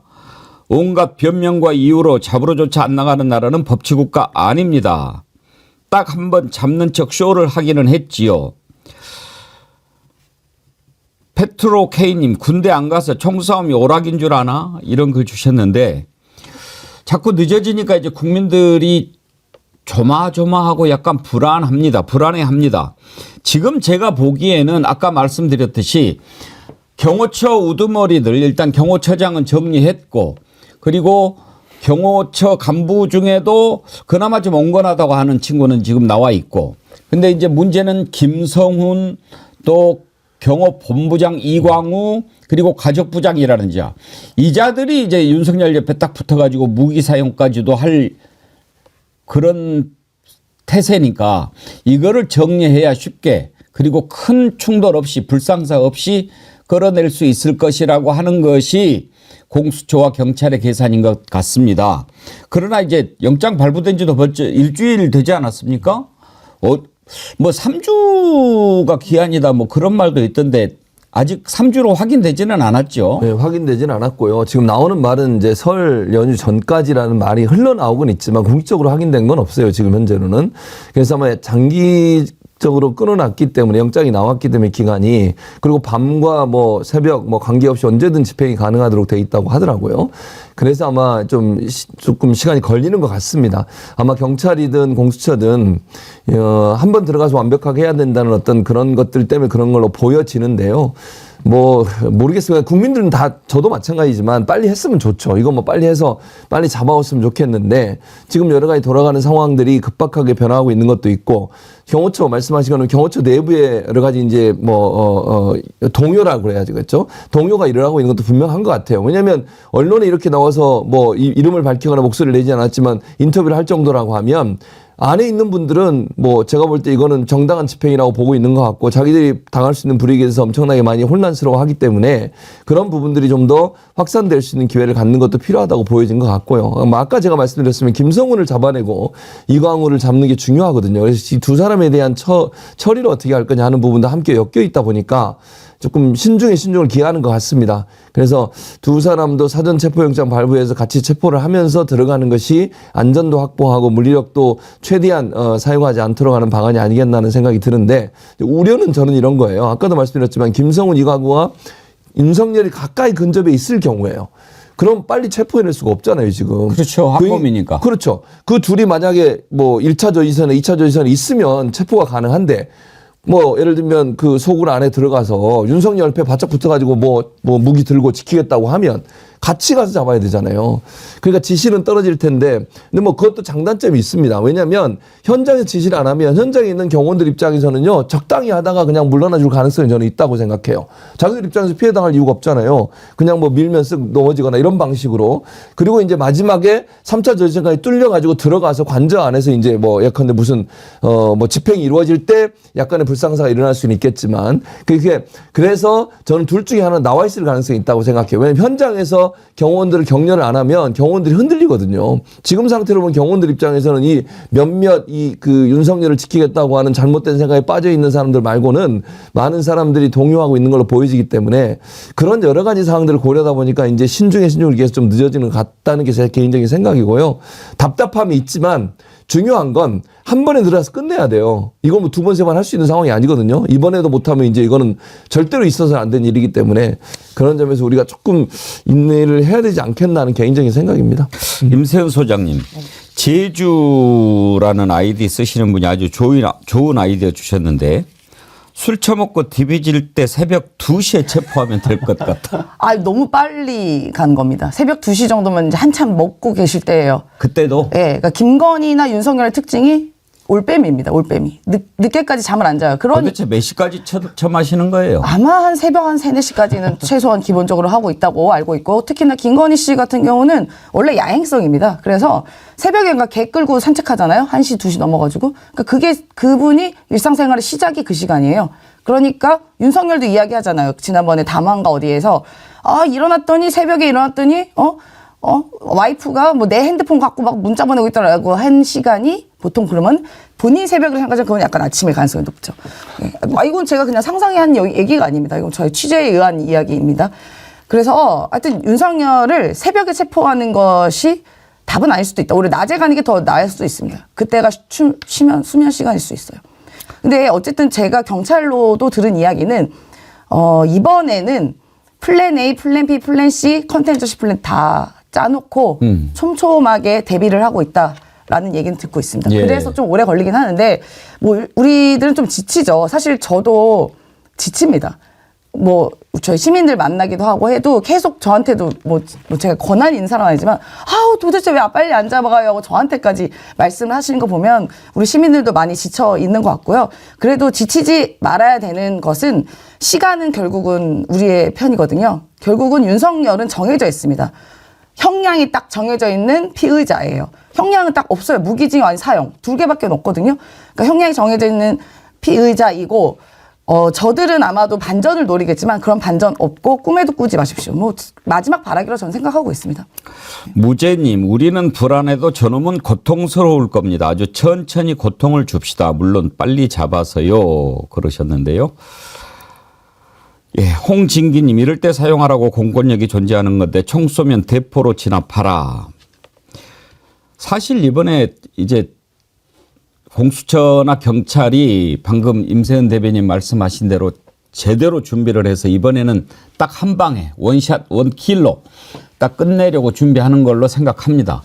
[SPEAKER 1] 온갖 변명과 이유로 잡으러조차 안 나가는 나라는 법치국가 아닙니다. 딱 한 번 잡는 척 쇼를 하기는 했지요. 페트로 K님, 군대 안 가서 총싸움이 오락인 줄 아나? 이런 글 주셨는데 자꾸 늦어지니까 이제 국민들이 조마조마하고 약간 불안해합니다. 지금 제가 보기에는 아까 말씀드렸듯이 경호처 우두머리들 일단 경호처장은 정리했고 그리고 경호처 간부 중에도 그나마 좀 온건하다고 하는 친구는 지금 나와 있고 근데 이제 문제는 김성훈 또 경호본부장 이광우 그리고 가족부장이라는 자 이 자들이 이제 윤석열 옆에 딱 붙어가지고 무기 사용까지도 할 그런 태세니까 이거를 정리해야 쉽게 그리고 큰 충돌 없이 불상사 없이 끌어낼 수 있을 것이라고 하는 것이 공수처와 경찰의 계산인 것 같습니다. 그러나 이제 영장 발부된 지도 벌써 일주일 되지 않았습니까? 뭐 3주가 기한이다 뭐 그런 말도 있던데 아직 3주로 확인되지는 않았죠.
[SPEAKER 2] 네, 확인되지는 않았고요. 지금 나오는 말은 이제 설 연휴 전까지라는 말이 흘러나오곤 있지만 공식적으로 확인된 건 없어요. 지금 현재로는. 그래서 아마 장기적으로 끊어놨기 때문에 영장이 나왔기 때문에 기간이 그리고 밤과 뭐 새벽 뭐 관계없이 언제든 집행이 가능하도록 돼 있다고 하더라고요. 그래서 아마 조금 시간이 걸리는 것 같습니다. 아마 경찰이든 공수처든 한번 들어가서 완벽하게 해야 된다는 어떤 그런 것들 때문에 그런 걸로 보여지는데요. 뭐 모르겠습니다. 국민들은 다 저도 마찬가지지만 빨리 했으면 좋죠. 이거 뭐 빨리 해서 빨리 잡아왔으면 좋겠는데 지금 여러 가지 돌아가는 상황들이 급박하게 변화하고 있는 것도 있고 경호처 말씀하신 거는 경호처 내부에 여러 가지 이제 동요라고 그래야지 그렇죠. 동요가 일어나고 있는 것도 분명한 것 같아요. 왜냐하면 언론에 이렇게 나와서 뭐 이름을 밝히거나 목소리를 내지 않았지만 인터뷰를 할 정도라고 하면 안에 있는 분들은 뭐 제가 볼 때 이거는 정당한 집행이라고 보고 있는 것 같고 자기들이 당할 수 있는 불이익에 대해서 엄청나게 많이 혼란스러워하기 때문에 그런 부분들이 좀 더 확산될 수 있는 기회를 갖는 것도 필요하다고 보여진 것 같고요. 아까 제가 말씀드렸으면 김성훈을 잡아내고 이광우를 잡는 게 중요하거든요. 그래서 이 두 사람에 대한 처리를 어떻게 할 거냐 하는 부분도 함께 엮여 있다 보니까 조금 신중에 신중을 기하는 것 같습니다. 그래서 두 사람도 사전 체포영장 발부해서 같이 체포를 하면서 들어가는 것이 안전도 확보하고 물리력도 최대한 사용하지 않도록 하는 방안이 아니겠나는 생각이 드는데 우려는 저는 이런 거예요. 아까도 말씀드렸지만 김성훈, 이광우와 윤석열이 가까이 근접해 있을 경우에요. 그럼 빨리 체포해낼 수가 없잖아요, 지금.
[SPEAKER 1] 그렇죠. 합법이니까.
[SPEAKER 2] 그렇죠. 그 둘이 만약에 뭐 1차 저지선에 2차 저지선에 있으면 체포가 가능한데 뭐 예를 들면 그 소굴 안에 들어가서 윤석열 옆에 바짝 붙어가지고 뭐 무기 들고 지키겠다고 하면 같이 가서 잡아야 되잖아요. 그러니까 지시는 떨어질 텐데 근데 뭐 그것도 장단점이 있습니다. 왜냐하면 현장에 지시를 안 하면 현장에 있는 경호원들 입장에서는요 적당히 하다가 그냥 물러나 줄 가능성이 저는 있다고 생각해요. 자기들 입장에서 피해당할 이유가 없잖아요. 그냥 뭐 밀면 쓱 넘어지거나 이런 방식으로. 그리고 이제 마지막에 3차 저지선까지 뚫려가지고 들어가서 관저 안에서 이제 뭐 예컨대 무슨 뭐 집행이 이루어질 때 약간의 불상사가 일어날 수는 있겠지만 그래서 저는 둘 중에 하나 나와 있을 가능성이 있다고 생각해요. 왜냐하면 현장에서 경호원들을 격려를 안 하면 경호원들이 흔들리거든요. 지금 상태로 보면 경호원들 입장에서는 이 몇몇 그 윤석열을 지키겠다고 하는 잘못된 생각에 빠져 있는 사람들 말고는 많은 사람들이 동요하고 있는 걸로 보여지기 때문에 그런 여러 가지 상황들을 고려하다 보니까 이제 신중에 신중을 기해서 좀 늦어지는 것 같다는 게 제 개인적인 생각이고요. 답답함이 있지만 중요한 건 한 번에 들어가서 끝내야 돼요. 이거 뭐 두 번, 세 번 할 수 있는 상황이 아니거든요. 이번에도 못하면 이제 이거는 절대로 있어서는 안 되는 일이기 때문에 그런 점에서 우리가 조금 인내를 해야 되지 않겠나 하는 개인적인 생각입니다.
[SPEAKER 1] 임세은 소장님, 제주라는 아이디 쓰시는 분이 아주 좋은 아이디어 주셨는데 술 처먹고 디비질 때 새벽 2시에 체포하면 될 것 같다.
[SPEAKER 4] 아, 너무 빨리 간 겁니다. 새벽 2시 정도면 이제 한참 먹고 계실 때예요.
[SPEAKER 1] 그때도?
[SPEAKER 4] 예, 그러니까 김건희나 윤석열의 특징이 올빼미입니다. 올빼미. 늦게까지 잠을 안 자요.
[SPEAKER 1] 도대체 몇 시까지 처마시는 거예요?
[SPEAKER 4] 아마 한 새벽 한 3, 4시까지는 최소한 기본적으로 하고 있다고 알고 있고 특히나 김건희 씨 같은 경우는 원래 야행성입니다. 그래서 새벽에 개 끌고 산책하잖아요. 1시, 2시 넘어가지고. 그러니까 그분이 일상생활의 시작이 그 시간이에요. 그러니까 윤석열도 이야기하잖아요. 지난번에 담화인가 어디에서 일어났더니 새벽에 일어났더니 와이프가 뭐 내 핸드폰 갖고 막 문자 보내고 있더라고 한 시간이 보통 그러면 본인 새벽을 생각하면 그건 약간 아침일 가능성이 높죠. 이건 제가 그냥 상상이 한 얘기가 아닙니다. 이건 저희 취재에 의한 이야기입니다. 그래서 하여튼 윤석열을 새벽에 체포하는 것이 답은 아닐 수도 있다. 오히려 낮에 가는 게 더 나을 수도 있습니다. 그때가 수면 시간일 수 있어요. 근데 어쨌든 제가 경찰로도 들은 이야기는 이번에는 플랜 A, 플랜 B, 플랜 C, 컨텐저시 플랜 다 짜놓고 촘촘하게 대비를 하고 있다라는 얘기는 듣고 있습니다.
[SPEAKER 1] 예.
[SPEAKER 4] 그래서 좀 오래 걸리긴 하는데 뭐 우리들은 좀 지치죠. 사실 저도 지칩니다. 뭐 저희 시민들 만나기도 하고 해도 계속 저한테도 뭐 제가 권한이 있는 사람은 아니지만 도대체 왜 빨리 안 잡아가요 하고 저한테까지 말씀을 하시는 거 보면 우리 시민들도 많이 지쳐 있는 것 같고요. 그래도 지치지 말아야 되는 것은 시간은 결국은 우리의 편이거든요. 결국은 윤석열은 정해져 있습니다. 형량이 딱 정해져 있는 피의자예요. 형량은 딱 없어요. 무기징역 아닌 사형. 2개밖에 없거든요. 그러니까 형량이 정해져 있는 피의자이고 저들은 아마도 반전을 노리겠지만 그런 반전 없고 꿈에도 꾸지 마십시오. 뭐 마지막 바라기로 저는 생각하고 있습니다.
[SPEAKER 1] 무제님, 우리는 불안해도 저놈은 고통스러울 겁니다. 아주 천천히 고통을 줍시다. 물론 빨리 잡아서요. 그러셨는데요. 예, 홍진기님, 이럴 때 사용하라고 공권력이 존재하는 건데 총 쏘면 대포로 진압하라. 사실 이번에 이제 공수처나 경찰이 방금 임세은 대변인 말씀하신 대로 제대로 준비를 해서 이번에는 딱 한 방에 원샷 원킬로 딱 끝내려고 준비하는 걸로 생각합니다.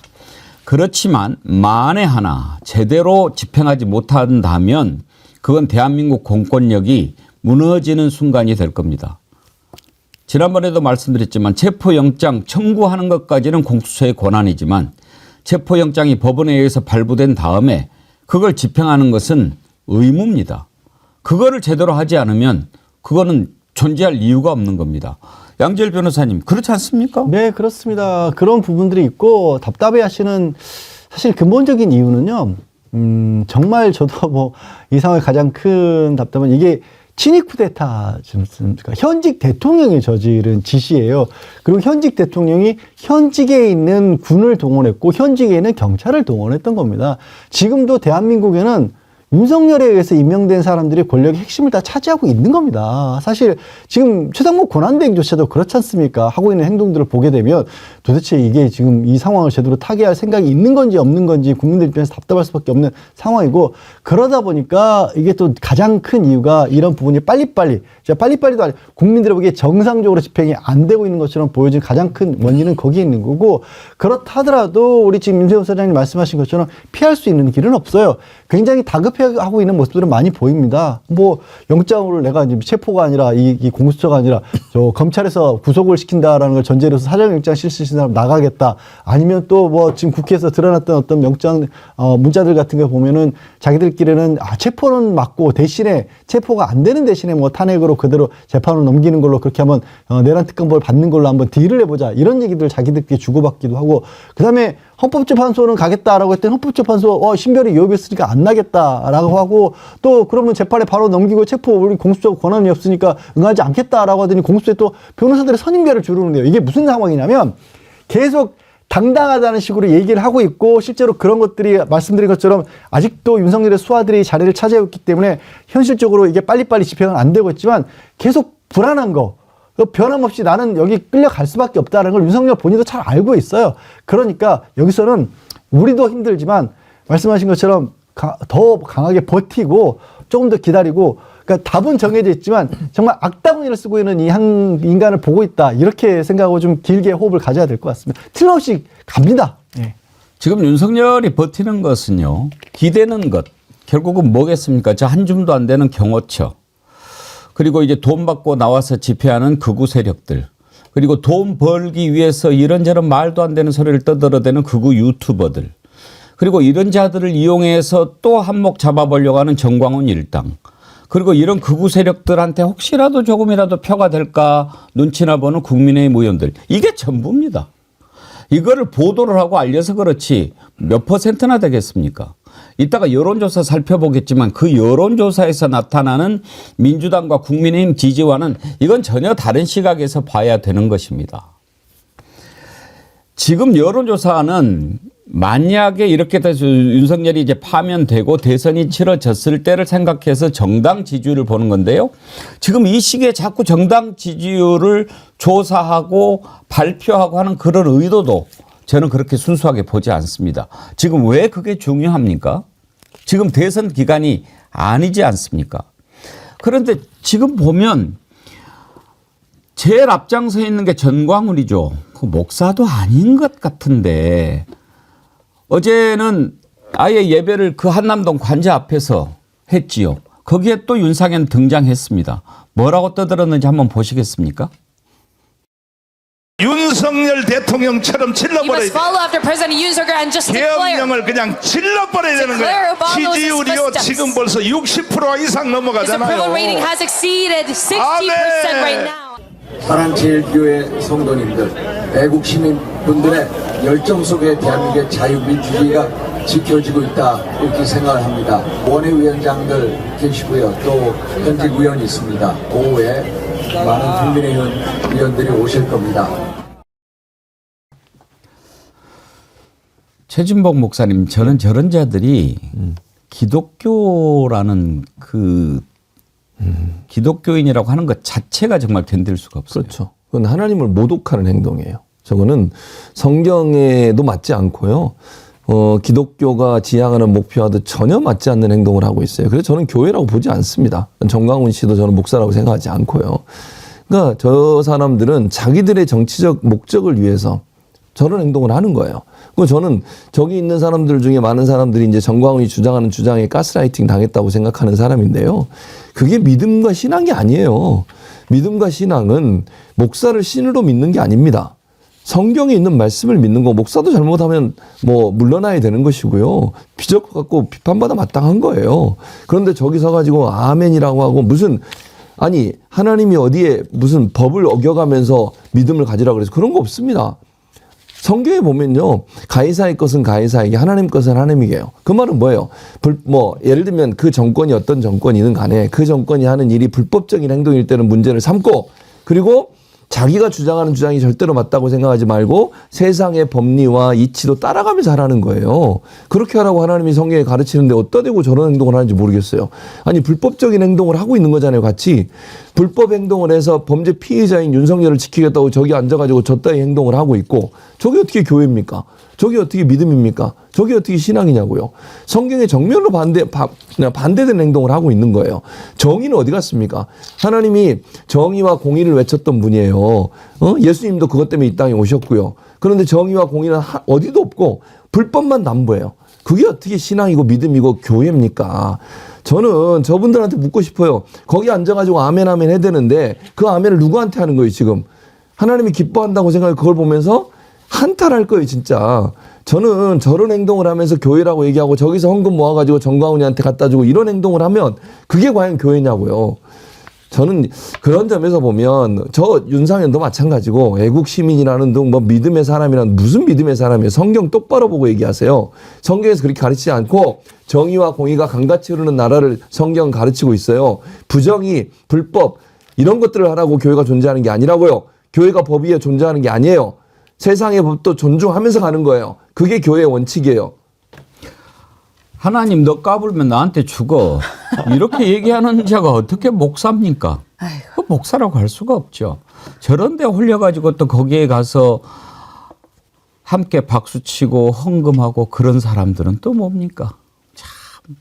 [SPEAKER 1] 그렇지만 만에 하나 제대로 집행하지 못한다면 그건 대한민국 공권력이 무너지는 순간이 될 겁니다. 지난번에도 말씀드렸지만 체포영장 청구하는 것까지는 공수처의 권한이지만 체포영장이 법원에 의해서 발부된 다음에 그걸 집행하는 것은 의무입니다. 그거를 제대로 하지 않으면 그거는 존재할 이유가 없는 겁니다. 양지열 변호사님, 그렇지 않습니까?
[SPEAKER 3] 네, 그렇습니다. 그런 부분들이 있고 답답해 하시는 사실 근본적인 이유는요. 정말 저도 뭐 이 상황의 가장 큰 답답은 이게 친위 쿠데타, 현직 대통령이 저지른 짓이에요. 그리고 현직 대통령이 현직에 있는 군을 동원했고 현직에 있는 경찰을 동원했던 겁니다. 지금도 대한민국에는 윤석열에 의해서 임명된 사람들이 권력의 핵심을 다 차지하고 있는 겁니다. 사실 지금 최상목 권한대행조차도 그렇지 않습니까? 하고 있는 행동들을 보게 되면 도대체 이게 지금 이 상황을 제대로 타개할 생각이 있는 건지 없는 건지 국민들 입장에서 답답할 수밖에 없는 상황이고, 그러다 보니까 이게 또 가장 큰 이유가 이런 부분이 빨리빨리도 아니고 국민들이 보기에 정상적으로 집행이 안 되고 있는 것처럼 보여진 가장 큰 원인은 거기에 있는 거고, 그렇다 하더라도 우리 지금 임세훈 사장님 말씀하신 것처럼 피할 수 있는 길은 없어요. 굉장히 다급해하고 있는 모습들은 많이 보입니다. 뭐 영장으로 내가 이제 체포가 아니라 이 공수처가 아니라 저 검찰에서 구속을 시킨다라는 걸 전제로 해서 사전영장 실시신 사람 나가겠다. 아니면 또 뭐 지금 국회에서 드러났던 어떤 명장 문자들 같은 거 보면은 자기들끼리는 체포는 맞고 대신에 체포가 안 되는 대신에 뭐 탄핵으로 그대로 재판으로 넘기는 걸로 그렇게 한번 내란 특검법을 받는 걸로 한번 딜을 해보자, 이런 얘기들 자기들끼리 주고받기도 하고, 그다음에 헌법재판소는 가겠다라고 했더니 헌법재판소 신변이 위협했으니까 안 나겠다라고 하고, 또 그러면 재판에 바로 넘기고 체포 우리 공수처 권한이 없으니까 응하지 않겠다라고 하더니 공수처에 또 변호사들의 선임비를 주르는데요. 이게 무슨 상황이냐면 계속 당당하다는 식으로 얘기를 하고 있고, 실제로 그런 것들이 말씀드린 것처럼 아직도 윤석열의 수하들이 자리를 차지하고 있기 때문에 현실적으로 이게 빨리빨리 집행은 안 되고 있지만 계속 불안한 거, 변함없이 나는 여기 끌려갈 수밖에 없다는 걸 윤석열 본인도 잘 알고 있어요. 그러니까 여기서는 우리도 힘들지만 말씀하신 것처럼 더 강하게 버티고 조금 더 기다리고, 그러니까 답은 정해져 있지만 정말 악다구니를 쓰고 있는 이 한 인간을 보고 있다, 이렇게 생각하고 좀 길게 호흡을 가져야 될 것 같습니다. 틀림없이 갑니다. 예.
[SPEAKER 1] 지금 윤석열이 버티는 것은요, 기대는 것, 결국은 뭐겠습니까? 저 한 줌도 안 되는 경호처, 그리고 이제 돈 받고 나와서 집회하는 극우 세력들, 그리고 돈 벌기 위해서 이런저런 말도 안 되는 소리를 떠들어대는 극우 유튜버들, 그리고 이런 자들을 이용해서 또 한몫 잡아보려고 하는 정광훈 일당, 그리고 이런 극우 세력들한테 혹시라도 조금이라도 표가 될까 눈치나 보는 국민의힘 의원들, 이게 전부입니다. 이거를 보도를 하고 알려서 그렇지 몇 %나 되겠습니까? 이따가 여론조사 살펴보겠지만 그 여론조사에서 나타나는 민주당과 국민의힘 지지와는 이건 전혀 다른 시각에서 봐야 되는 것입니다. 지금 여론조사는 만약에 이렇게 돼서 윤석열이 이제 파면되고 대선이 치러졌을 때를 생각해서 정당 지지율을 보는 건데요. 지금 이 시기에 자꾸 정당 지지율을 조사하고 발표하고 하는 그런 의도도 저는 그렇게 순수하게 보지 않습니다. 지금 왜 그게 중요합니까? 지금 대선 기간이 아니지 않습니까? 그런데 지금 보면 제일 앞장서 있는 게 전광훈이죠. 그 목사도 아닌 것 같은데 어제는 아예 예배를 그 한남동 관제 앞에서 했지요. 거기에 또 윤상현 등장했습니다. 뭐라고 떠들었는지 한번 보시겠습니까?
[SPEAKER 6] 윤석열 대통령처럼
[SPEAKER 7] You
[SPEAKER 6] 질러버려야
[SPEAKER 7] must
[SPEAKER 6] 돼.
[SPEAKER 7] follow after President Yoon Suk-yeol and just declare.
[SPEAKER 6] 계엄령을 그냥 질러버려야 되는 거야.
[SPEAKER 7] Declare Obama was
[SPEAKER 6] 지지율이요
[SPEAKER 7] his footsteps.
[SPEAKER 6] 지금 벌써 60% 이상
[SPEAKER 7] His approval rating
[SPEAKER 6] 넘어가잖아요.
[SPEAKER 7] has exceeded 60% right now.
[SPEAKER 8] 사랑 제일교회 성도님들, 애국 시민분들의 열정 속에 대한민국의 자유민주주의가 지켜지고 있다, 이렇게 생각을 합니다. 원외위원장들 계시고요. 또 현직 위원이 있습니다. 오후에 많은 국민의힘 위원들이 오실 겁니다.
[SPEAKER 1] 최진복 목사님, 저는 저런 자들이 기독교라는 기독교인이라고 하는 것 자체가 정말 견딜 수가 없어요.
[SPEAKER 2] 그렇죠. 그건 하나님을 모독하는 행동이에요. 저거는 성경에도 맞지 않고요. 기독교가 지향하는 목표와도 전혀 맞지 않는 행동을 하고 있어요. 그래서 저는 교회라고 보지 않습니다. 정광훈 씨도 저는 목사라고 생각하지 않고요. 그러니까 저 사람들은 자기들의 정치적 목적을 위해서 저런 행동을 하는 거예요. 그 저는 저기 있는 사람들 중에 많은 사람들이 이제 정광훈이 주장하는 주장에 가스라이팅 당했다고 생각하는 사람인데요. 그게 믿음과 신앙이 아니에요. 믿음과 신앙은 목사를 신으로 믿는 게 아닙니다. 성경에 있는 말씀을 믿는 거, 목사도 잘못하면 뭐 물러나야 되는 것이고요. 비적갖고 비판받아 마땅한 거예요. 그런데 저기서 가지고 아멘이라고 하고 무슨, 아니 하나님이 어디에 무슨 법을 어겨가면서 믿음을 가지라고 그래서 그런 거 없습니다. 성경에 보면요, 가이사의 것은 가이사에게, 하나님 것은 하나님에게요. 그 말은 뭐예요? 뭐 예를 들면 그 정권이 어떤 정권이든 간에 그 정권이 하는 일이 불법적인 행동일 때는 문제를 삼고, 그리고 자기가 주장하는 주장이 절대로 맞다고 생각하지 말고 세상의 법리와 이치도 따라가면서 하라는 거예요. 그렇게 하라고 하나님이 성경에 가르치는데 어디다 대고 저런 행동을 하는지 모르겠어요. 아니 불법적인 행동을 하고 있는 거잖아요, 같이. 불법 행동을 해서 범죄 피해자인 윤석열을 지키겠다고 저기 앉아가지고 저 따위 행동을 하고 있고, 저게 어떻게 교회입니까? 저게 어떻게 믿음입니까? 저게 어떻게 신앙이냐고요. 성경의 정면으로 반대되는 행동을 하고 있는 거예요. 정의는 어디 갔습니까? 하나님이 정의와 공의를 외쳤던 분이에요. 예수님도 그것 때문에 이 땅에 오셨고요. 그런데 정의와 공의는 어디도 없고 불법만 남부해요. 그게 어떻게 신앙이고 믿음이고 교회입니까? 저는 저분들한테 묻고 싶어요. 거기 앉아가지고 아멘 아멘 해야 되는데 그 아멘을 누구한테 하는 거예요 지금? 하나님이 기뻐한다고 생각해 그걸 보면서 한탄할 거예요 진짜. 저는 저런 행동을 하면서 교회라고 얘기하고 저기서 헌금 모아가지고 정광훈이한테 갖다 주고 이런 행동을 하면 그게 과연 교회냐고요. 저는 그런 점에서 보면 저 윤상현도 마찬가지고 애국 시민이라는 등 뭐 믿음의 사람이란 무슨 믿음의 사람이에요. 성경 똑바로 보고 얘기하세요. 성경에서 그렇게 가르치지 않고 정의와 공의가 강같이 흐르는 나라를 성경 가르치고 있어요. 부정의, 불법 이런 것들을 하라고 교회가 존재하는 게 아니라고요. 교회가 법 위에 존재하는 게 아니에요. 세상의 법도 존중하면서 가는 거예요. 그게 교회의 원칙이에요.
[SPEAKER 1] 하나님 너 까불면 나한테 죽어. 이렇게 얘기하는 자가 어떻게 목사입니까? 그 목사라고 할 수가 없죠. 저런 데 홀려가지고 또 거기에 가서 함께 박수치고 헌금하고 그런 사람들은 또 뭡니까? 참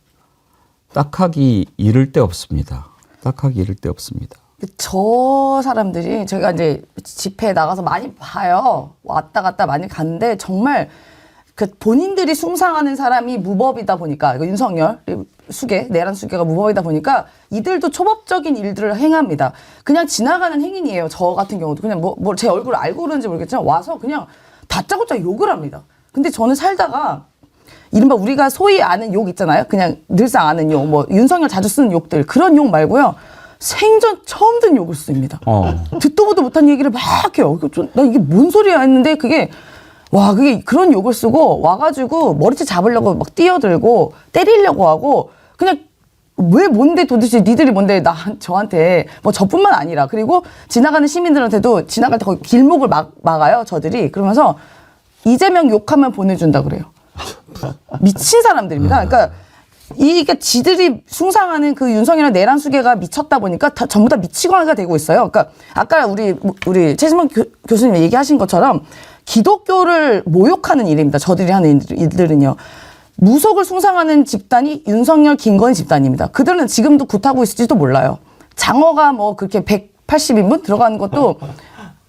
[SPEAKER 1] 딱하기 이를 데 없습니다. 딱하기 이를 데 없습니다.
[SPEAKER 4] 저 사람들이 저희가 이제 집회에 나가서 많이 봐요. 왔다 갔다 많이 갔는데 정말 그 본인들이 숭상하는 사람이 무법이다 보니까 윤석열 수계 내란 수계가 무법이다 보니까 이들도 초법적인 일들을 행합니다. 그냥 지나가는 행인이에요. 저 같은 경우도 그냥 뭐 제 얼굴을 알고 그러는지 모르겠지만 와서 그냥 다짜고짜 욕을 합니다. 근데 저는 살다가 이른바 우리가 소위 아는 욕 있잖아요. 그냥 늘상 아는 욕, 뭐 윤석열 자주 쓰는 욕들 그런 욕 말고요. 생전 처음 듣는 욕을 씁니다. 듣도 보도 못한 얘기를 막 해요. 나 이게 뭔 소리야 했는데 그게 그런 욕을 쓰고 와가지고 머리채 잡으려고 막 뛰어들고 때리려고 하고 그냥 왜 뭔데 도대체 니들이 뭔데 저한테 뭐 저뿐만 아니라 그리고 지나가는 시민들한테도 지나갈 때 거의 길목을 막아요 저들이. 그러면서 이재명 욕하면 보내준다 그래요. 미친 사람들입니다. 그러니까 이게 지들이 숭상하는 그 윤석열의 내란 수계가 미쳤다 보니까 전부 다 미치광이가 되고 있어요. 그러니까 아까 우리 최진범 교수님 얘기하신 것처럼 기독교를 모욕하는 일입니다. 저들이 하는 일들은요. 무속을 숭상하는 집단이 윤석열, 김건희 집단입니다. 그들은 지금도 굿하고 있을지도 몰라요. 장어가 뭐 그렇게 180인분 들어가는 것도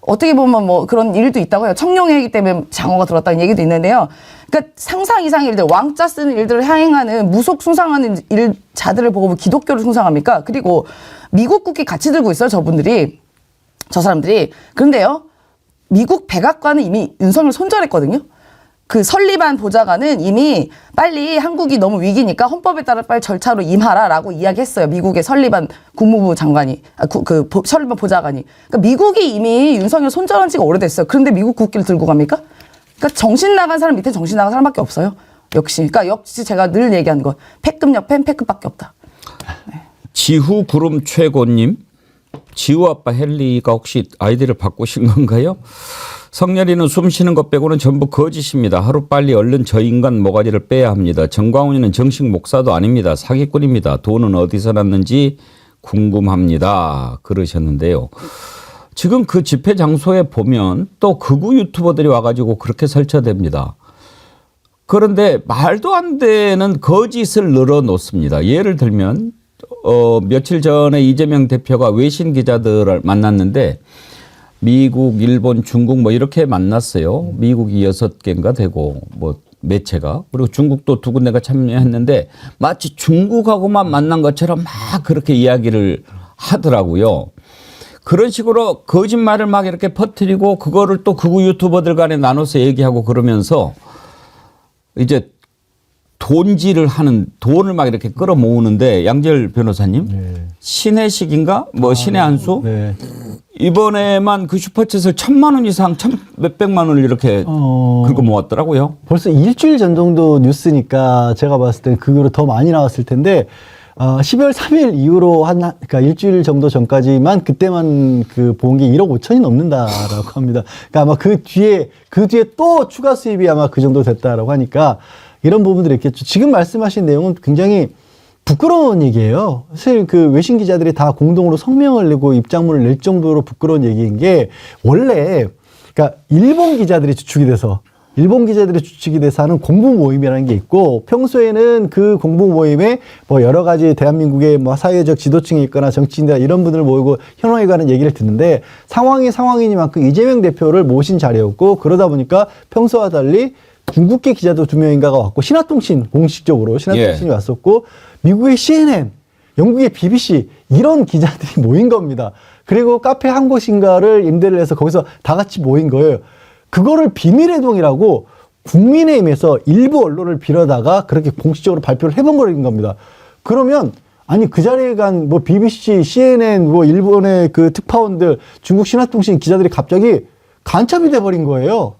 [SPEAKER 4] 어떻게 보면 뭐 그런 일도 있다고 해요. 청룡회이기 때문에 장어가 들어갔다는 얘기도 있는데요. 그러니까 상상 이상의 일들, 왕자 쓰는 일들을 행하는 무속 숭상하는 자들을 보고 기독교를 숭상합니까? 그리고 미국 국기 같이 들고 있어요. 저 사람들이. 그런데요. 미국 백악관은 이미 윤석열 손절했거든요. 그 설리반 보좌관은 이미 빨리 한국이 너무 위기니까 헌법에 따라 빨리 절차로 임하라라고 이야기했어요. 미국의 설리반 국무부 장관이, 설리반 보좌관이. 그러니까 미국이 이미 윤석열 손절한 지가 오래됐어요. 그런데 미국 국기를 들고 갑니까? 그러니까 정신 나간 사람 밑에 정신 나간 사람밖에 없어요. 역시. 그러니까 역시 제가 늘 얘기하는 거. 패급 옆엔 패급밖에 없다. 네.
[SPEAKER 1] 지후 구름 최고님. 지우 아빠 헨리가 혹시 아이디를 바꾸신 건가요? 성렬이는 숨 쉬는 것 빼고는 전부 거짓입니다. 하루빨리 얼른 저 인간 모가지를 빼야 합니다. 정광훈이는 정식 목사도 아닙니다. 사기꾼입니다. 돈은 어디서 났는지 궁금합니다. 그러셨는데요. 지금 그 집회 장소에 보면 또 극우 유튜버들이 와가지고 그렇게 설치됩니다. 그런데 말도 안 되는 거짓을 늘어놓습니다. 예를 들면 며칠 전에 이재명 대표가 외신 기자들을 만났는데 미국, 일본, 중국 뭐 이렇게 만났어요. 미국이 6개인가 되고 뭐 매체가. 그리고 중국도 2군데가 참여했는데 마치 중국하고만 만난 것처럼 막 그렇게 이야기를 하더라고요. 그런 식으로 거짓말을 막 이렇게 퍼뜨리고 그거를 또 극우 유튜버들 간에 나눠서 얘기하고 그러면서 이제 돈질을 하는 돈을 막 이렇게 끌어모으는데 양재열 변호사님 신혜식인가 뭐 신의 한수
[SPEAKER 3] 네.
[SPEAKER 1] 이번에만 그 슈퍼챗을 1,000만 원 이상 몇백만 원을 이렇게 긁어 모았더라고요.
[SPEAKER 3] 벌써 일주일 전 정도 뉴스니까 제가 봤을 땐 그거로 더 많이 나왔을 텐데 12월 3일 이후로 그러니까 일주일 정도 전까지만 그때만 그 본 게 1억 5천이 넘는다라고 합니다. 그러니까 아마 그 뒤에 또 추가 수입이 아마 그 정도 됐다라고 하니까 이런 부분들이 있겠죠. 지금 말씀하신 내용은 굉장히 부끄러운 얘기예요. 사실 그 외신 기자들이 다 공동으로 성명을 내고 입장문을 낼 정도로 부끄러운 얘기인 게 원래 그러니까 일본 기자들이 주축이 돼서 하는 공부 모임이라는 게 있고 평소에는 그 공부 모임에 뭐 여러 가지 대한민국의 뭐 사회적 지도층이 있거나 정치인들 이런 분들을 모이고 현황에 관한 얘기를 듣는데 상황이니만큼 이재명 대표를 모신 자리였고 그러다 보니까 평소와 달리 중국계 기자도 2명인가가 왔고 신화통신 공식적으로 신화통신이 왔었고 미국의 CNN, 영국의 BBC 이런 기자들이 모인 겁니다. 그리고 카페 한 곳인가를 임대를 해서 거기서 다 같이 모인 거예요. 그거를 비밀회동이라고 국민의힘에서 일부 언론을 빌어다가 그렇게 공식적으로 발표를 해본 겁니다. 그러면 아니 그 자리에 간 뭐 BBC, CNN, 뭐 일본의 그 특파원들, 중국 신화통신 기자들이 갑자기 간첩이 돼버린 거예요.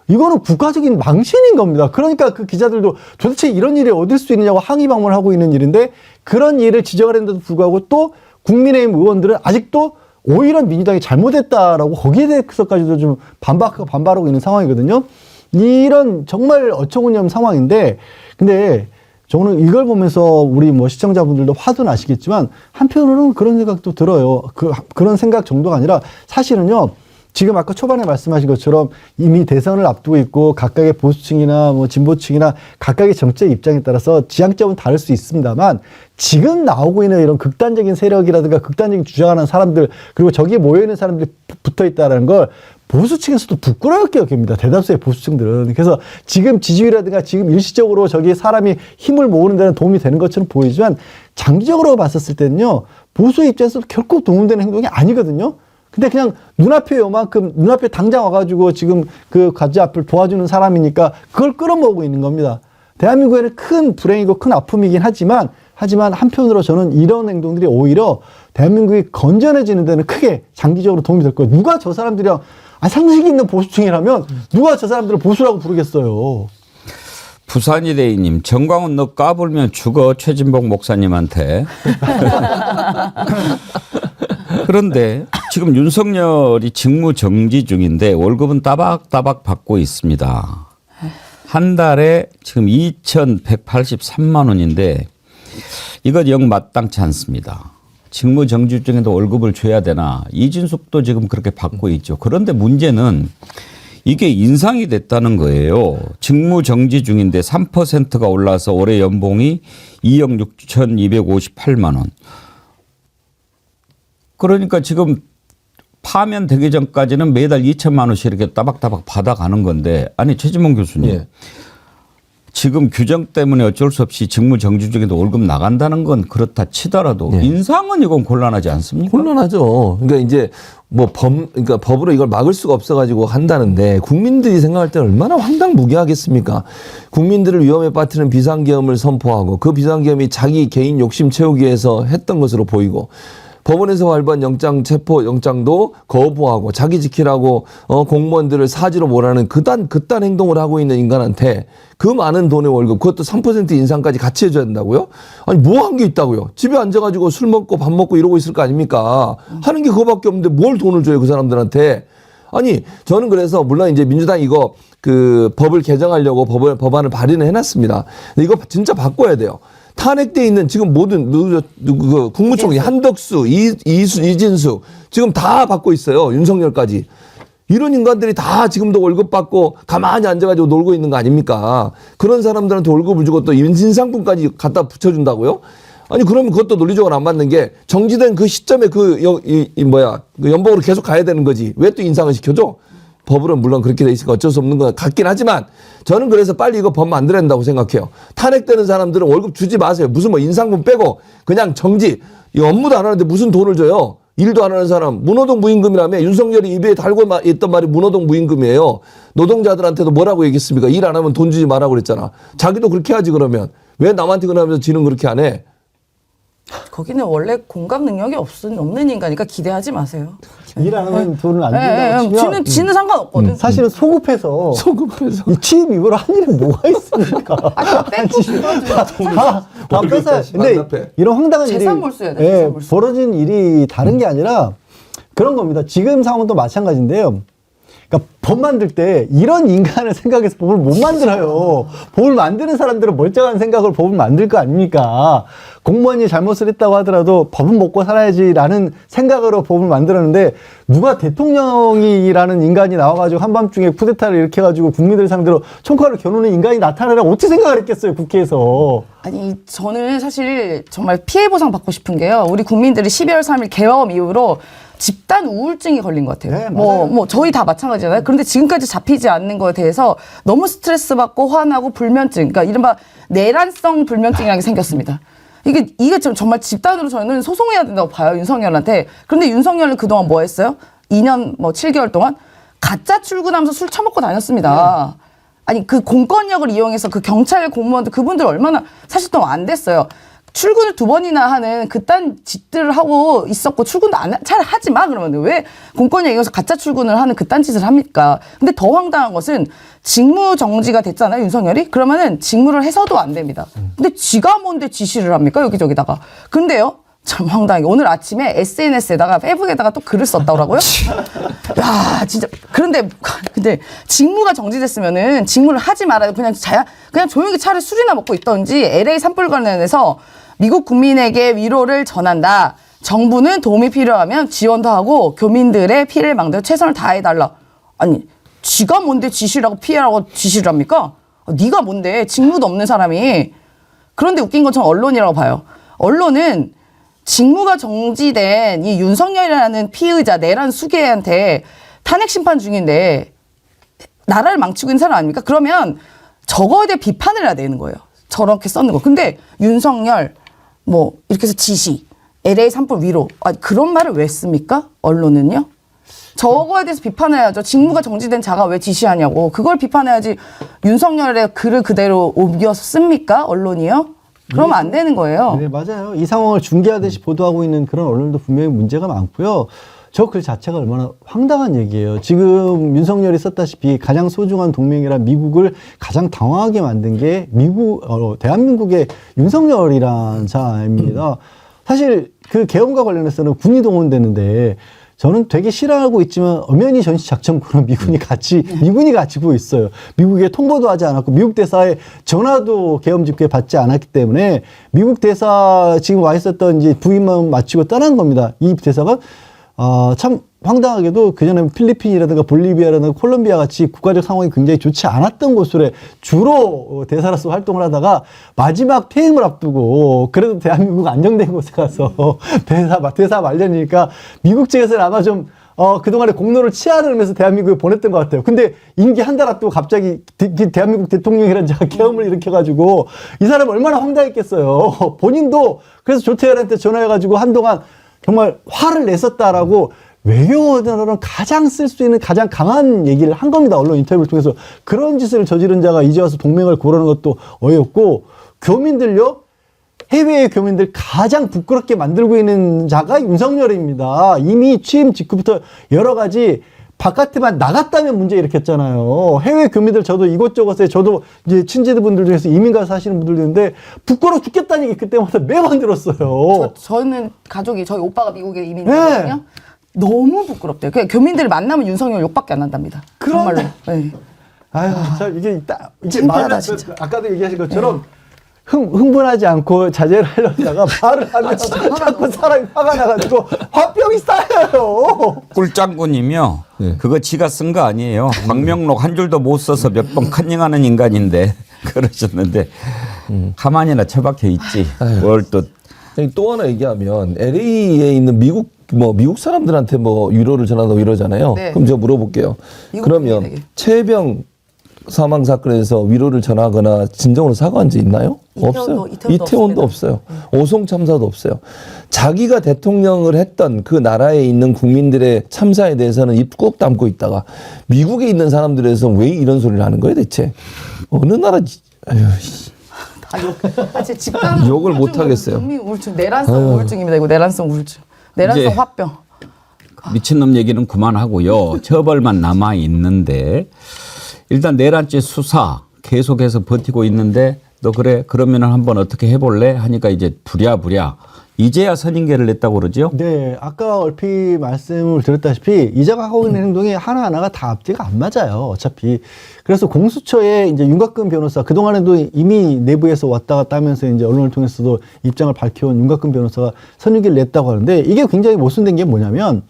[SPEAKER 3] 이거는 국가적인 망신인 겁니다. 그러니까 그 기자들도 도대체 이런 일이 어딜 수 있느냐고 항의 방문을 하고 있는 일인데 그런 일을 지적을 했는데도 불구하고 또 국민의힘 의원들은 아직도 오히려 민주당이 잘못했다라고 거기에 대해서까지도 좀 반발하고 있는 상황이거든요. 이런 정말 어처구니없는 상황인데 근데 저는 이걸 보면서 우리 뭐 시청자분들도 화도 나시겠지만 한편으로는 그런 생각도 들어요. 그런 생각 정도가 아니라 사실은요. 지금 아까 초반에 말씀하신 것처럼 이미 대선을 앞두고 있고 각각의 보수층이나 뭐 진보층이나 각각의 정책 입장에 따라서 지향점은 다를 수 있습니다만 지금 나오고 있는 이런 극단적인 세력이라든가 극단적인 주장하는 사람들 그리고 저기에 모여있는 사람들이 붙어 있다는 걸 보수층에서도 부끄럽게 여깁니다. 대다수의 보수층들은. 그래서 지금 지지율이라든가 지금 일시적으로 저기 사람이 힘을 모으는 데는 도움이 되는 것처럼 보이지만 장기적으로 봤었을 때는요. 보수 입장에서도 결코 도움되는 행동이 아니거든요. 근데 그냥 눈앞에 당장 와가지고 지금 그 가지 앞을 도와주는 사람이니까 그걸 끌어모으고 있는 겁니다. 대한민국에는 큰 불행이고 큰 아픔이긴 하지만 한편으로 저는 이런 행동들이 오히려 대한민국이 건전해지는 데는 크게 장기적으로 도움이 될 거예요. 누가 저 사람들이랑 상식 있는 보수층이라면 누가 저 사람들을 보수라고 부르겠어요.
[SPEAKER 1] 부산이대이님 정광훈 너 까불면 죽어 최진복 목사님한테. 그런데 지금 윤석열이 직무 정지 중인데 월급은 따박따박 받고 있습니다. 한 달에 지금 2,183만 원인데 이거 영 마땅치 않습니다. 직무 정지 중에도 월급을 줘야 되나 이진숙도 지금 그렇게 받고 있죠. 그런데 문제는 이게 인상이 됐다는 거예요. 직무 정지 중인데 3%가 올라서 올해 연봉이 2억 6,258만 원. 그러니까 지금 파면되기 전까지는 매달 2천만 원씩 이렇게 따박따박 받아가는 건데 아니 최진봉 교수님
[SPEAKER 2] 예.
[SPEAKER 1] 지금 규정 때문에 어쩔 수 없이 직무 정지 중에도 월급 나간다는 건 그렇다 치더라도
[SPEAKER 2] 예.
[SPEAKER 1] 인상은 이건 곤란하지 않습니까?
[SPEAKER 2] 곤란하죠. 그러니까 이제 그러니까 법으로 이걸 막을 수가 없어가지고 한다는데 국민들이 생각할 때 얼마나 황당무계하겠습니까? 국민들을 위험에 빠뜨리는 비상계엄을 선포하고 그 비상계엄이 자기 개인 욕심 채우기 위해서 했던 것으로 보이고 법원에서 발부한 체포 영장도 거부하고 자기 지키라고 공무원들을 사지로 몰아는 그딴 행동을 하고 있는 인간한테 그 많은 돈의 월급 그것도 3% 인상까지 같이 해줘야 된다고요? 아니 뭐 한 게 있다고요? 집에 앉아가지고 술 먹고 밥 먹고 이러고 있을 거 아닙니까? 하는 게 그거밖에 없는데 뭘 돈을 줘요 그 사람들한테? 아니 저는 그래서 물론 이제 민주당이 이거 그 법을 개정하려고 법안을 발의는 해놨습니다. 근데 이거 진짜 바꿔야 돼요. 탄핵돼 있는 지금 모든 그 국무총리 한덕수, 이진숙 지금 다 받고 있어요. 윤석열까지. 이런 인간들이 다 지금도 월급 받고 가만히 앉아가지고 놀고 있는 거 아닙니까? 그런 사람들한테 월급을 주고 또 인상품까지 갖다 붙여준다고요? 아니 그러면 그것도 논리적으로 안 맞는 게 정지된 그 시점에 그 연봉으로 계속 가야 되는 거지. 왜 또 인상을 시켜줘? 법으로는 물론 그렇게 돼 있으니까 어쩔 수 없는 것 같긴 하지만 저는 그래서 빨리 이거 법 만들어야 된다고 생각해요. 탄핵되는 사람들은 월급 주지 마세요. 무슨 뭐 인상분 빼고 그냥 정지. 이 업무도 안 하는데 무슨 돈을 줘요. 일도 안 하는 사람 문호동 무임금이라며 윤석열이 입에 달고 있던 말이 문호동 무임금이에요. 노동자들한테도 뭐라고 얘기했습니까? 일 안 하면 돈 주지 말라고 그랬잖아. 자기도 그렇게 하지 그러면. 왜 남한테 그러면서 지는 그렇게 안 해?
[SPEAKER 4] 거기는 원래 공감 능력이 없는 인간이니까 기대하지 마세요.
[SPEAKER 3] 일 안 하면 돈을 안 준다고 치면
[SPEAKER 4] 지는 상관없거든.
[SPEAKER 3] 사실은 소급해서 이 취임 이후로 한 일은 뭐가 있습니까? 다 뺏어야. 근데 이런 황당한 일이
[SPEAKER 4] 재산 몰수해야 돼, 재산 몰수.
[SPEAKER 3] 벌어진 일이 다른 게 아니라 그런 겁니다. 지금 상황도 마찬가지인데요. 그러니까 법 만들 때 이런 인간을 생각해서 법을 못 만들어요. 법을 만드는 사람들은 멀쩡한 생각으로 법을 만들 거 아닙니까? 공무원이 잘못을 했다고 하더라도 법은 먹고 살아야지라는 생각으로 법을 만들었는데 누가 대통령이라는 인간이 나와가지고 한밤중에 쿠데타를 일으켜가지고 국민들 상대로 총칼을 겨누는 인간이 나타나라고 어떻게 생각을 했겠어요, 국회에서.
[SPEAKER 4] 아니 저는 사실 정말 피해 보상 받고 싶은 게요. 우리 국민들이 12월 3일 계엄 이후로 집단 우울증이 걸린 것 같아요.
[SPEAKER 3] 네, 맞아요.
[SPEAKER 4] 뭐 저희 다 마찬가지잖아요. 그런데 지금까지 잡히지 않는 거에 대해서 너무 스트레스 받고 화나고 불면증, 그러니까 이른바 내란성 불면증이라는 게 생겼습니다. 이게 정말 집단으로 저는 소송해야 된다고 봐요, 윤석열한테. 그런데 윤석열은 그동안 뭐 했어요? 2년 7개월 동안 가짜 출근하면서 술 처먹고 다녔습니다. 아니 그 공권력을 이용해서 그 경찰 공무원들 그분들 얼마나 사실 또 안 됐어요. 출근을 2번이나 하는 그딴 짓들을 하고 있었고 출근도 잘 하지 마 그러면 왜 공권력 이용해서 가짜 출근을 하는 그딴 짓을 합니까? 근데 더 황당한 것은 직무 정지가 됐잖아요, 윤석열이. 그러면은 직무를 해서도 안 됩니다. 근데 지가 뭔데 지시를 합니까? 여기저기다가. 근데요. 참 황당하게 오늘 아침에 SNS에다가 페이북에다가 또 글을 썼다고요? 야 진짜 근데 직무가 정지됐으면은 직무를 하지 말아요. 그냥 조용히 차를 술이나 먹고 있던지 LA 산불 관련해서 미국 국민에게 위로를 전한다. 정부는 도움이 필요하면 지원도 하고 교민들의 피해를 막는 최선을 다해달라. 아니 지가 뭔데 지시라고 피해라고 지시를 합니까? 네가 뭔데 직무도 없는 사람이. 그런데 웃긴 건 전 언론이라고 봐요. 언론은 직무가 정지된 이 윤석열이라는 피의자 내란 수괴한테 탄핵 심판 중인데 나라를 망치고 있는 사람 아닙니까? 그러면 저거에 대해 비판을 해야 되는 거예요. 저렇게 썼는 거. 근데 윤석열 뭐 이렇게 해서 지시, LA 산불 위로 그런 말을 왜 씁니까? 언론은요? 저거에 대해서 비판해야죠. 직무가 정지된 자가 왜 지시하냐고. 그걸 비판해야지 윤석열의 글을 그대로 옮겨서 씁니까? 언론이요? 그러면 안 되는 거예요.
[SPEAKER 3] 네, 맞아요. 이 상황을 중계하듯이 보도하고 있는 그런 언론도 분명히 문제가 많고요. 저 글 자체가 얼마나 황당한 얘기예요. 지금 윤석열이 썼다시피 가장 소중한 동맹이란 미국을 가장 당황하게 만든 게 대한민국의 윤석열이란 사람입니다. 사실 그 계엄과 관련해서는 군이 동원되는데 저는 되게 싫어하고 있지만 엄연히 전시작전권은 미군이 가지고 있어요. 미국에 통보도 하지 않았고 미국 대사에 전화도 계엄 집회에 받지 않았기 때문에 미국 대사 지금 와 있었던 이제 부임만 마치고 떠난 겁니다. 이 대사가 참 황당하게도 그전에 필리핀이라든가 볼리비아라든가 콜롬비아 같이 국가적 상황이 굉장히 좋지 않았던 곳으로 주로 대사로서 활동을 하다가 마지막 퇴임을 앞두고 그래도 대한민국 안정된 곳에 가서 대사 말년이니까 미국 측에서는 아마 좀 그동안의 공로를 치하하면서 대한민국에 보냈던 것 같아요. 근데 임기 한 달 앞두고 갑자기 대한민국 대통령이라는 자가 계엄을 일으켜가지고 이 사람 얼마나 황당했겠어요. 본인도 그래서 조태열한테 전화해가지고 한동안 정말 화를 냈었다라고 외교원으로는 가장 쓸 수 있는 가장 강한 얘기를 한 겁니다. 언론 인터뷰를 통해서. 그런 짓을 저지른 자가 이제 와서 동맹을 고르는 것도 어이없고 교민들요. 해외의 교민들 가장 부끄럽게 만들고 있는 자가 윤석열입니다. 이미 취임 직후부터 여러 가지 바깥에만 나갔다면 문제 일으켰잖아요. 해외 교민들 저도 이곳저곳에 저도 이제 친지들 중에서 이민 가서 사시는 분들도 있는데 부끄러워 죽겠다는 얘기 그때마다 매번 들었어요.
[SPEAKER 4] 저는 가족이 저희 오빠가 미국에 이민 갔거든요. 너무 부끄럽대요. 그냥 교민들을 만나면 윤석열 욕밖에 안 한답니다. 정말로. 네.
[SPEAKER 3] 아유, 이게 이게
[SPEAKER 4] 창피하다, 진짜.
[SPEAKER 3] 아까도 얘기하신 것처럼 흥분하지 않고 자제를 하려다가 말을 하면 자꾸 사람이 화가 나가지고 화병이 쌓여요.
[SPEAKER 1] 꿀장군이며 그거 지가 쓴 거 아니에요. 방명록 한 줄도 못 써서 몇 번 컨닝하는 인간인데 그러셨는데 가만히나 처박혀 있지. 뭘
[SPEAKER 2] 또 하나 얘기하면 LA에 있는 미국 사람들한테 위로를 전한다고 이러잖아요.
[SPEAKER 4] 네.
[SPEAKER 2] 그럼 제가 물어볼게요. 그러면 최혜병 사망 사건에서 위로를 전하거나 진정으로 사과한 적 있나요? 없어요. 이태원도 없어요. 오송 참사도 없어요. 자기가 대통령을 했던 그 나라에 있는 국민들의 참사에 대해서는 입 꾹 담고 있다가 미국에 있는 사람들에서 왜 이런 소리를 하는 거예요, 대체? 어느 나라?
[SPEAKER 4] 집단
[SPEAKER 2] 욕을 못 하겠어요.
[SPEAKER 4] 국민 우울증, 내란성 우울증입니다. 이거 내란성 우울증, 내란성
[SPEAKER 1] 이제
[SPEAKER 4] 화병.
[SPEAKER 1] 미친놈 얘기는 그만하고요. 처벌만 남아 있는데 일단 내란죄 수사 계속해서 버티고 있는데 너 그래 그러면은 한번 어떻게 해볼래 하니까 이제 부랴부랴 이제야 선임계를 냈다고 그러죠.
[SPEAKER 3] 네, 아까 얼핏 말씀을 드렸다시피 이자가 하고 있는 행동이 하나하나가 다 앞뒤가 안 맞아요. 어차피. 그래서 공수처에 이제 윤곽근 변호사 그동안에도 이미 내부에서 왔다 갔다 하면서 이제 언론을 통해서도 입장을 밝혀온 윤곽근 변호사가 선임계를 냈다고 하는데 이게 굉장히 모순된 게 뭐냐면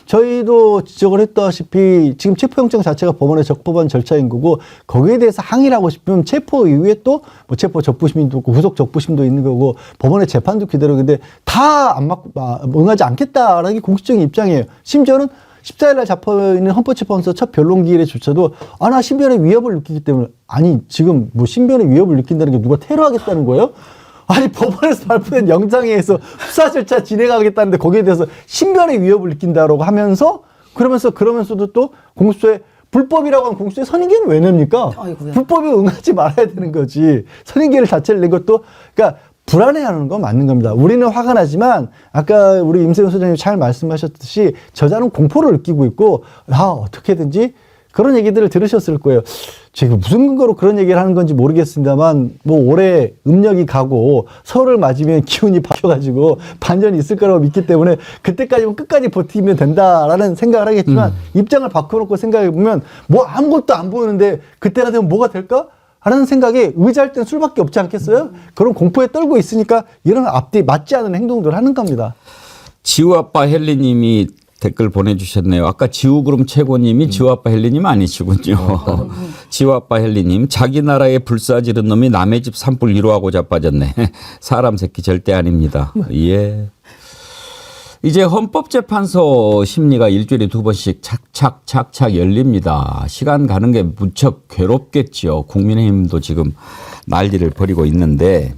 [SPEAKER 3] 저희도 지적을 했다시피 지금 체포영장 자체가 법원의 적법한 절차인 거고 거기에 대해서 항의를 하고 싶으면 체포 이후에 또 뭐 체포 적부심도 있고 구속 적부심도 있는 거고 법원의 재판도 기다리는데 다 안 맞고 응하지 않겠다라는 게 공식적인 입장이에요. 심지어는 14일 날 잡혀있는 헌법재판소 첫 변론기일에조차도 나 신변의 위협을 느끼기 때문에 아니 지금 뭐 신변의 위협을 느낀다는 게 누가 테러하겠다는 거예요? 아니 법원에서 발표된 영장에 의해서 수사 절차 진행하겠다는데 거기에 대해서 신변의 위협을 느낀다라고 하면서 그러면서도 또 공수처에 불법이라고 하는 공수처에 선임계는 왜 냅니까?
[SPEAKER 4] 아이고야.
[SPEAKER 3] 불법에 응하지 말아야 되는 거지. 선임계를 자체를 낸 것도 그러니까 불안해하는 건 맞는 겁니다. 우리는 화가 나지만 아까 우리 임세훈 소장님 잘 말씀하셨듯이 저자는 공포를 느끼고 있고 어떻게든지 그런 얘기들을 들으셨을 거예요. 제가 무슨 근거로 그런 얘기를 하는 건지 모르겠습니다만 뭐 올해 음력이 가고 설을 맞으면 기운이 바뀌어가지고 반전이 있을 거라고 믿기 때문에 그때까지는 끝까지 버티면 된다라는 생각을 하겠지만 입장을 바꿔놓고 생각해보면 뭐 아무것도 안 보이는데 그때가 되면 뭐가 될까? 하는 생각에 의지할 땐 술밖에 없지 않겠어요? 그런 공포에 떨고 있으니까 이런 앞뒤 맞지 않은 행동들을 하는 겁니다.
[SPEAKER 1] 지우아빠 헬리님이 댓글 보내주셨네요. 아까 지우그룹 최고님이 지우아빠 헬리님 아니시군요. 지우아빠 헬리님 자기 나라에 불사지른 놈이 남의 집 산불 위로하고 자빠졌네. 사람 새끼 절대 아닙니다. 예. 이제 헌법재판소 심리가 일주일에 2번씩 착착 열립니다. 시간 가는 게 무척 괴롭겠죠. 국민의힘도 지금 난리를 벌이고 있는데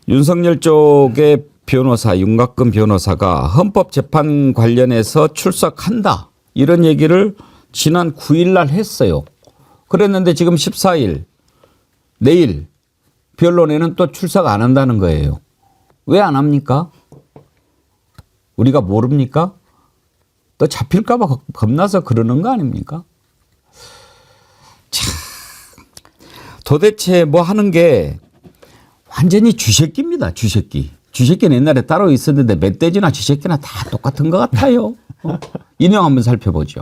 [SPEAKER 1] 윤석열 쪽의 변호사 윤곽근 변호사가 헌법재판 관련해서 출석한다 이런 얘기를 지난 9일 날 했어요. 그랬는데 지금 14일 내일 변론에는 또 출석 안 한다는 거예요. 왜 안 합니까? 우리가 모릅니까? 또 잡힐까 봐 겁나서 그러는 거 아닙니까? 참 도대체 뭐 하는 게 완전히 쥐새끼입니다. 쥐새끼. 쥐새끼는 옛날에 따로 있었는데 멧돼지나 쥐새끼나 다 똑같은 것 같아요. 인용 한번 살펴보죠.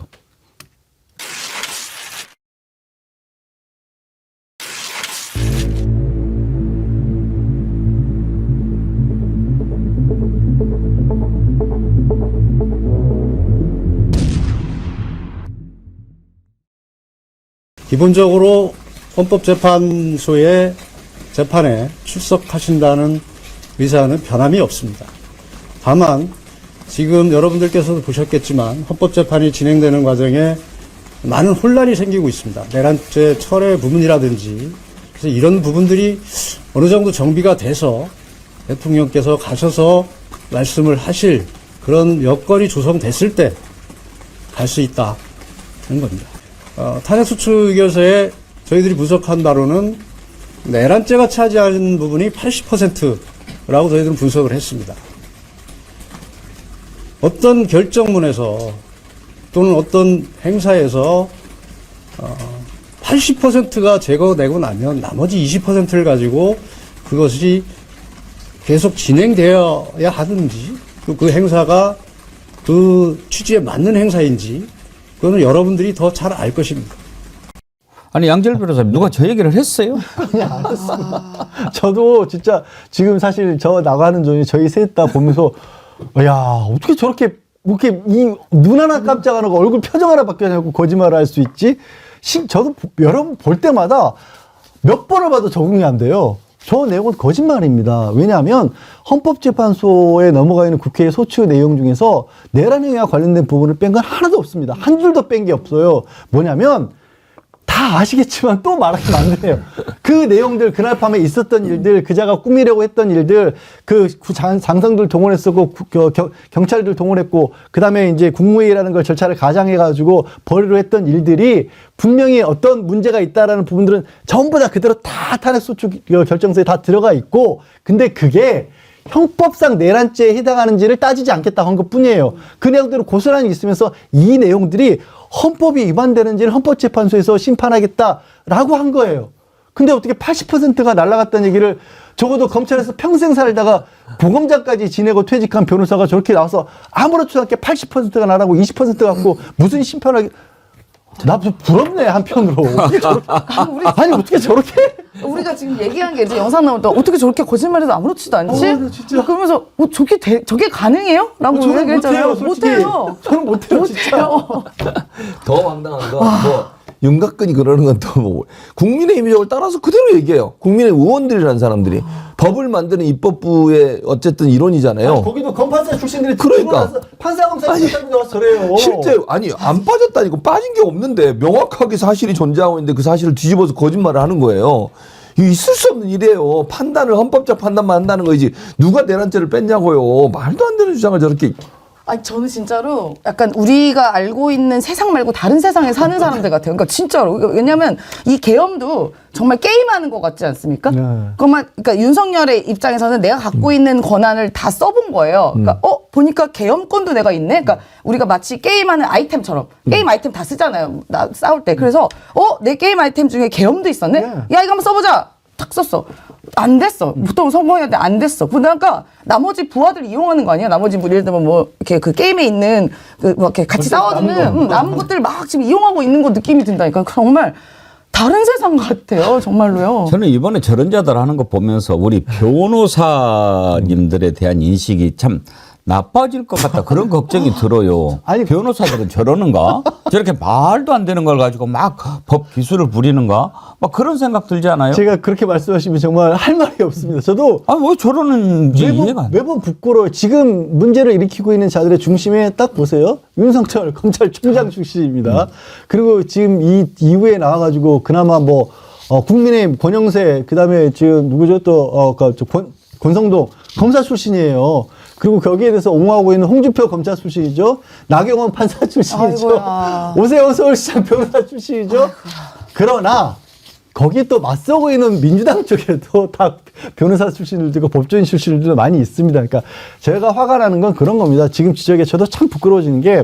[SPEAKER 9] 기본적으로 헌법재판소의 재판에 출석하신다는 의사는 변함이 없습니다. 다만 지금 여러분들께서도 보셨겠지만 헌법재판이 진행되는 과정에 많은 혼란이 생기고 있습니다. 내란죄 철회 부분이라든지 그래서 이런 부분들이 어느 정도 정비가 돼서 대통령께서 가셔서 말씀을 하실 그런 여건이 조성됐을 때 갈 수 있다는 겁니다. 탄핵소추 의결서에 저희들이 분석한 바로는 내란죄가 차지하는 부분이 80%라고 저희들은 분석을 했습니다. 어떤 결정문에서 또는 어떤 행사에서 80%가 제거되고 나면 나머지 20%를 가지고 그것이 계속 진행되어야 하든지 그 행사가 그 취지에 맞는 행사인지 그거는 여러분들이 더 잘 알 것입니다.
[SPEAKER 1] 아니 양재열 변호사님 누가 저 얘기를 했어요?
[SPEAKER 3] 아니 알았습니다. 저도 진짜 지금 사실 저 나가는 전에 저희 셋 다 보면서 야 어떻게 저렇게 이렇게 이 눈 하나 깜짝 안 하고 얼굴 표정 하나 바뀌어냐고 거짓말을 할 수 있지? 저도 여러분 볼 때마다 몇 번을 봐도 적응이 안 돼요. 저 내용은 거짓말입니다. 왜냐하면 헌법재판소에 넘어가 있는 국회의 소추 내용 중에서 내란 행위와 관련된 부분을 뺀 건 하나도 없습니다. 한 줄도 뺀 게 없어요. 뭐냐면 다 다 아시겠지만 또 말하면 안 돼요. 그 내용들, 그날 밤에 있었던 일들, 그자가 꾸미려고 했던 일들, 그 장성들 동원했었고, 경찰들 동원했고, 그 다음에 이제 국무회의라는 걸 절차를 가장해가지고 벌이로 했던 일들이 분명히 어떤 문제가 있다라는 부분들은 전부 다 그대로 다 탄핵소추 결정서에 다 들어가 있고, 근데 그게 형법상 내란죄에 해당하는지를 따지지 않겠다고 한 것 뿐이에요. 그 내용들은 고스란히 있으면서 이 내용들이 헌법이 위반되는지를 헌법재판소에서 심판하겠다라고 한 거예요. 근데 어떻게 80%가 날아갔다는 얘기를 적어도 검찰에서 평생 살다가 보검장까지 지내고 퇴직한 변호사가 저렇게 나와서 아무렇지도 않게 80%가 나라고 20% 갖고 무슨 심판하기. 나 부럽네, 한편으로. 아니, 어떻게 저렇게.
[SPEAKER 4] 우리가 지금 얘기한 게 이제 영상 나올 때 어떻게 저렇게 거짓말해도 아무렇지도 않지?
[SPEAKER 3] 진짜.
[SPEAKER 4] 그러면서 저게 가능해요? 라고
[SPEAKER 3] 저는
[SPEAKER 4] 얘기했잖아요.
[SPEAKER 3] 솔직히.
[SPEAKER 4] 못해요.
[SPEAKER 3] 저는 못해요, 진짜.
[SPEAKER 2] 더 황당한 건 뭐 윤곽근이 그러는 건 또 뭐 국민의힘 적을 따라서 그대로 얘기해요. 국민의 의원들이라는 사람들이 법을 만드는 입법부의 어쨌든 일원이잖아요.
[SPEAKER 3] 아니, 거기도 검판사 출신들이
[SPEAKER 2] 그러니까.
[SPEAKER 3] 판사 검사 출신들이 와서 저래요.
[SPEAKER 2] 실제 아니 안 빠졌다니까 빠진 게 없는데 명확하게 사실이 존재하고 있는데 그 사실을 뒤집어서 거짓말을 하는 거예요. 이거 있을 수 없는 일이에요. 판단을 헌법적 판단만 한다는 거지 누가 내란죄를 뺐냐고요. 말도 안 되는 주장을 저렇게.
[SPEAKER 4] 아니 저는 진짜로 약간 우리가 알고 있는 세상 말고 다른 세상에 사는 사람들 같아요. 그러니까 진짜로. 왜냐면 이 계엄도 정말 게임하는 것 같지 않습니까?
[SPEAKER 3] 네.
[SPEAKER 4] 그러니까 윤석열의 입장에서는 내가 갖고 있는 권한을 다 써본 거예요. 그러니까 보니까 계엄권도 내가 있네. 그러니까 우리가 마치 게임하는 아이템처럼 게임 아이템 다 쓰잖아요. 나 싸울 때. 그래서 내 게임 아이템 중에 계엄도 있었네.
[SPEAKER 3] 네.
[SPEAKER 4] 야 이거 한번 써보자. 탁 썼어. 안 됐어. 보통 성공해야 돼. 안 됐어. 그러니까 나머지 부하들 이용하는 거 아니야? 나머지 뭐 예를 들면 뭐 이렇게 그 게임에 있는 그 뭐 이렇게 같이 싸워주는 남은 것들 막 지금 이용하고 있는 거 느낌이 든다니까. 정말 다른 세상 같아요. 정말로요.
[SPEAKER 1] 저는 이번에 저런 자들 하는 거 보면서 우리 변호사님들에 대한 인식이 참 나빠질 것 같다. 그런 걱정이 들어요.
[SPEAKER 3] 아니,
[SPEAKER 1] 변호사들은 저러는가? 저렇게 말도 안 되는 걸 가지고 막 법 기술을 부리는가? 막 그런 생각 들지 않아요?
[SPEAKER 3] 제가 그렇게 말씀하시면 정말 할 말이 없습니다. 저도
[SPEAKER 1] 왜 저러는지 이해가 안 돼.
[SPEAKER 3] 매번 부끄러워요. 지금 문제를 일으키고 있는 자들의 중심에 딱 보세요. 윤석열 검찰총장 출신입니다. 그리고 지금 이 이후에 나와가지고 그나마 뭐 국민의힘 권영세 그다음에 지금 누구죠 또 권성동 검사 출신이에요. 그리고 거기에 대해서 옹호하고 있는 홍준표 검사 출신이죠. 나경원 판사 출신이죠.
[SPEAKER 4] 아이고야.
[SPEAKER 3] 오세훈 서울시장 변호사 출신이죠. 아이고야. 그러나 거기에 또 맞서고 있는 민주당 쪽에도 다 변호사 출신들도 있고 법조인 출신들도 많이 있습니다. 그러니까 제가 화가 나는 건 그런 겁니다. 지금 지적에 저도 참 부끄러워지는 게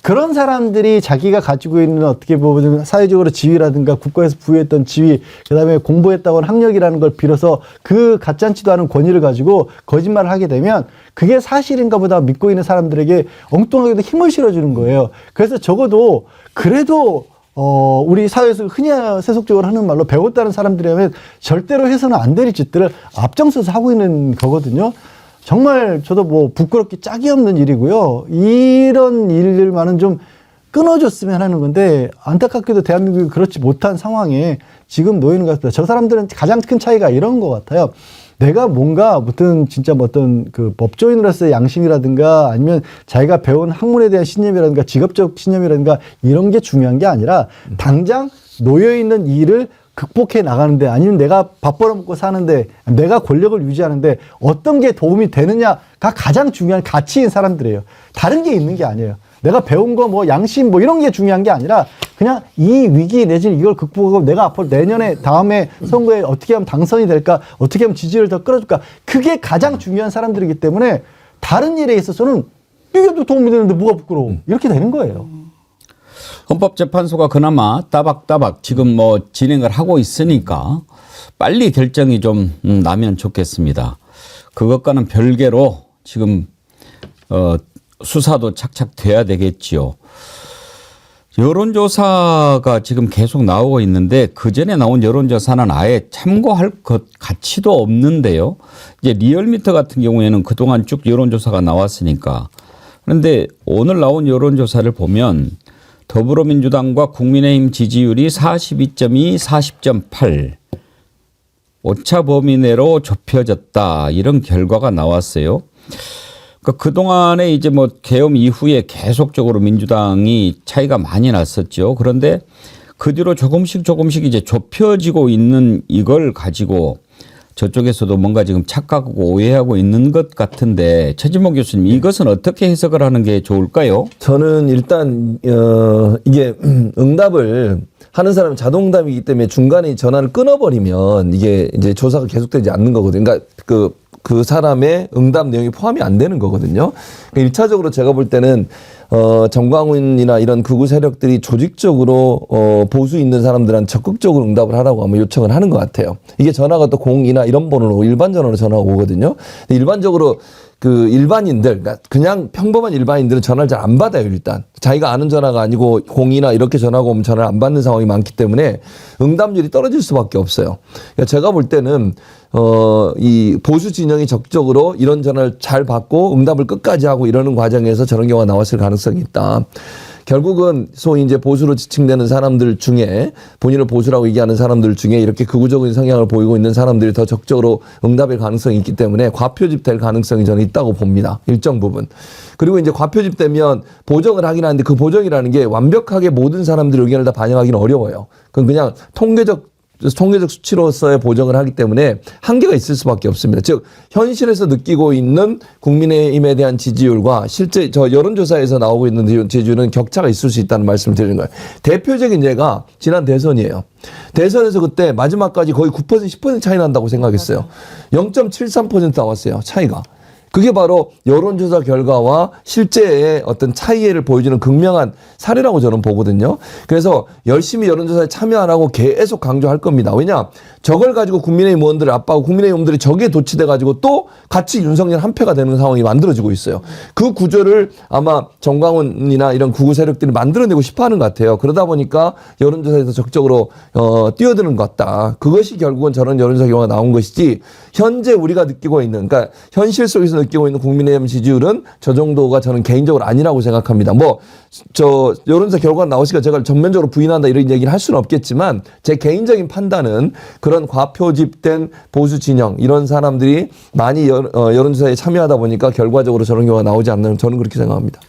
[SPEAKER 3] 그런 사람들이 자기가 가지고 있는 어떻게 보면 사회적으로 지위라든가 국가에서 부여했던 지위, 그다음에 공부했다고 하는 학력이라는 걸 빌어서 그 가짜치도 않은 권위를 가지고 거짓말을 하게 되면 그게 사실인가 보다 믿고 있는 사람들에게 엉뚱하게도 힘을 실어주는 거예요. 그래서 적어도 그래도 우리 사회에서 흔히 세속적으로 하는 말로 배웠다는 사람들이라면 절대로 해서는 안 될 짓들을 앞장서서 하고 있는 거거든요. 정말 저도 뭐 부끄럽기 짝이 없는 일이고요. 이런 일들만은 좀 끊어줬으면 하는 건데 안타깝게도 대한민국이 그렇지 못한 상황에 지금 놓이는 것 같습니다. 저 사람들은 가장 큰 차이가 이런 것 같아요. 내가 뭔가 무슨 진짜 뭐 어떤 그 법조인으로서의 양심이라든가 아니면 자기가 배운 학문에 대한 신념이라든가 직업적 신념이라든가 이런 게 중요한 게 아니라 당장 놓여있는 일을 극복해 나가는데 아니면 내가 밥 벌어먹고 사는데 내가 권력을 유지하는데 어떤 게 도움이 되느냐가 가장 중요한 가치인 사람들이에요. 다른 게 있는 게 아니에요. 내가 배운 거 뭐 양심 뭐 이런 게 중요한 게 아니라 그냥 이 위기 내지는 이걸 극복하고 내가 앞으로 내년에 다음에 선거에 어떻게 하면 당선이 될까 어떻게 하면 지지를 더 끌어줄까 그게 가장 중요한 사람들이기 때문에 다른 일에 있어서는 이게 또 도움이 되는데 뭐가 부끄러워 이렇게 되는 거예요.
[SPEAKER 1] 헌법재판소가 그나마 따박따박 지금 뭐 진행을 하고 있으니까 빨리 결정이 좀 나면 좋겠습니다. 그것과는 별개로 지금 수사도 착착 돼야 되겠지요. 여론조사가 지금 계속 나오고 있는데 그전에 나온 여론조사는 아예 참고할 것 가치도 없는데요. 이제 리얼미터 같은 경우에는 그동안 쭉 여론조사가 나왔으니까. 그런데 오늘 나온 여론조사를 보면 더불어민주당과 국민의힘 지지율이 42.2, 40.8 오차 범위 내로 좁혀졌다 이런 결과가 나왔어요. 그러니까 그동안에 이제 뭐 계엄 이후에 계속적으로 민주당이 차이가 많이 났었죠. 그런데 그 뒤로 조금씩 이제 좁혀지고 있는 이걸 가지고 저쪽에서도 뭔가 지금 착각하고 오해하고 있는 것 같은데 최진봉 교수님 이것은 어떻게 해석을 하는 게 좋을까요?
[SPEAKER 2] 저는 일단 이게 응답을 하는 사람이 자동응답이기 때문에 중간에 전화를 끊어버리면 이게 이제 조사가 계속되지 않는 거거든요. 그러니까 그 사람의 응답 내용이 포함이 안 되는 거거든요. 그러니까 1차적으로 제가 볼 때는 정광훈이나 이런 극우 세력들이 조직적으로 보수 있는 사람들한테 적극적으로 응답을 하라고 아마 요청을 하는 것 같아요. 이게 전화가 또 02나 이런 번호로 일반 전화로 전화가 오거든요. 근데 일반적으로 그 일반인들, 그러니까 그냥 평범한 일반인들은 전화를 잘 안 받아요, 일단. 자기가 아는 전화가 아니고 02나 이렇게 전화가 오면 전화를 안 받는 상황이 많기 때문에 응답률이 떨어질 수밖에 없어요. 그러니까 제가 볼 때는 이 보수 진영이 적극적으로 이런 전화를 잘 받고 응답을 끝까지 하고 이러는 과정에서 저런 경우가 나왔을 가능성이 있다. 결국은 소위 이제 보수로 지칭되는 사람들 중에 본인을 보수라고 얘기하는 사람들 중에 이렇게 극우적인 성향을 보이고 있는 사람들이 더 적극적으로 응답할 가능성이 있기 때문에 과표집될 가능성이 저는 있다고 봅니다. 일정 부분. 그리고 이제 과표집되면 보정을 하긴 하는데 그 보정이라는 게 완벽하게 모든 사람들의 의견을 다 반영하기는 어려워요. 그건 그냥 통계적 수치로서의 보정을 하기 때문에 한계가 있을 수밖에 없습니다. 즉 현실에서 느끼고 있는 국민의힘에 대한 지지율과 실제 저 여론조사에서 나오고 있는 지지율은 격차가 있을 수 있다는 말씀을 드리는 거예요. 대표적인 예가 지난 대선이에요. 대선에서 그때 마지막까지 거의 9% 10% 차이 난다고 생각했어요. 0.73% 나왔어요. 차이가. 그게 바로 여론조사 결과와 실제의 어떤 차이를 보여주는 극명한 사례라고 저는 보거든요. 그래서 열심히 여론조사에 참여 안 하고 계속 강조할 겁니다. 왜냐? 저걸 가지고 국민의힘 의원들을 압박하고 국민의힘 의원들이 저기에 도취돼 가지고 또 같이 윤석열 한 패가 되는 상황이 만들어지고 있어요. 그 구조를 아마 정광훈이나 이런 극우 세력들이 만들어내고 싶어하는 것 같아요. 그러다 보니까 여론조사에서 적극적으로 뛰어드는 것 같다. 그것이 결국은 저런 여론조사 결과가 나온 것이지 현재 우리가 느끼고 있는 그러니까 현실 속에서 느끼고 있는 국민의힘 지지율은 저 정도가 저는 개인적으로 아니라고 생각합니다. 저 여론조사 결과가 나오시니까 제가 전면적으로 부인한다 이런 얘기를 할 수는 없겠지만 제 개인적인 판단은 그런 과표집된 보수 진영 이런 사람들이 많이 여론조사에 참여하다 보니까 결과적으로 저런 경우가 나오지 않는 저는 그렇게 생각합니다.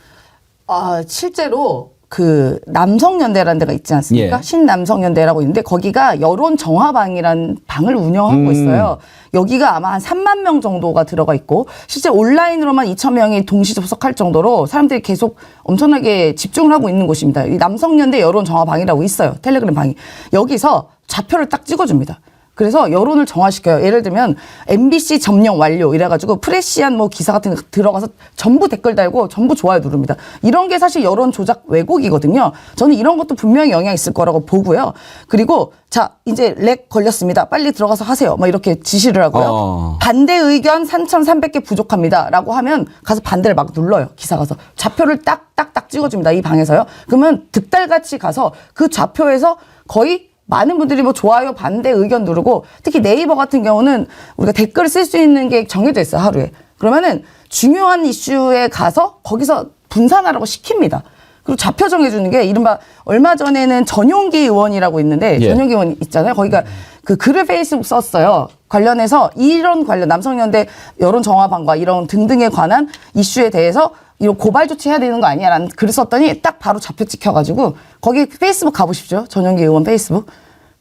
[SPEAKER 4] 실제로 그 남성연대라는 데가 있지 않습니까?
[SPEAKER 1] 예.
[SPEAKER 4] 신남성연대라고 있는데 거기가 여론 정화방이라는 방을 운영하고 있어요. 여기가 아마 한 3만 명 정도가 들어가 있고 실제 온라인으로만 2,000명이 동시 접속할 정도로 사람들이 계속 엄청나게 집중을 하고 있는 곳입니다. 이 남성연대 여론 정화방이라고 있어요. 텔레그램 방이. 여기서 좌표를 딱 찍어줍니다. 그래서 여론을 정화시켜요. 예를 들면 MBC 점령 완료 이래가지고 프레시안 뭐 기사 같은 거 들어가서 전부 댓글 달고 전부 좋아요 누릅니다. 이런 게 사실 여론 조작 왜곡이거든요. 저는 이런 것도 분명히 영향이 있을 거라고 보고요. 그리고 자 이제 렉 걸렸습니다. 빨리 들어가서 하세요. 뭐 이렇게 지시를 하고요. 반대 의견 3,300개 부족합니다. 라고 하면 가서 반대를 막 눌러요. 기사 가서. 좌표를 딱딱딱 찍어줍니다. 이 방에서요. 그러면 득달같이 가서 그 좌표에서 거의 많은 분들이 뭐 좋아요, 반대 의견 누르고 특히 네이버 같은 경우는 우리가 댓글을 쓸 수 있는 게 정해져 있어요, 하루에. 그러면은 중요한 이슈에 가서 거기서 분산하라고 시킵니다. 그리고 좌표 정해주는 게 이른바 얼마 전에는 전용기 의원이라고 있는데
[SPEAKER 1] 예.
[SPEAKER 4] 전용기 의원 있잖아요. 거기가 그 글을 페이스북 썼어요. 관련해서 이런 관련 남성연대 여론 정화방과 이런 등등에 관한 이슈에 대해서 이런 고발 조치해야 되는 거 아니야라는 글을 썼더니 딱 바로 좌표 찍혀가지고 거기 페이스북 가보십시오. 전용기 의원 페이스북.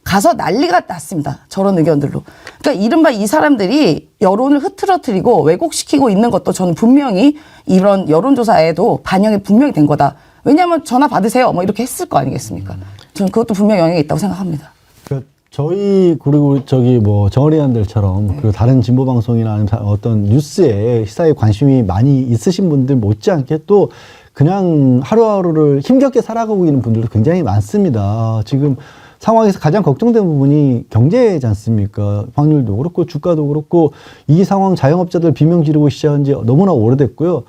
[SPEAKER 4] 가서 난리가 났습니다. 저런 의견들로. 그러니까 이른바 이 사람들이 여론을 흐트러뜨리고 왜곡시키고 있는 것도 저는 분명히 이런 여론조사에도 반영이 분명히 된 거다. 왜냐하면 전화 받으세요. 뭐 이렇게 했을 거 아니겠습니까? 저는 그것도 분명히 영향이 있다고 생각합니다.
[SPEAKER 3] 저희 그리고 저기 뭐 정어리안들처럼 그리고 다른 진보 방송이나 아니면 어떤 뉴스에 시사에 관심이 많이 있으신 분들 못지않게 또 그냥 하루하루를 힘겹게 살아가고 있는 분들도 굉장히 많습니다. 지금 상황에서 가장 걱정된 부분이 경제지 않습니까? 확률도 그렇고 주가도 그렇고 이 상황 자영업자들 비명 지르고 시작한 지 너무나 오래됐고요.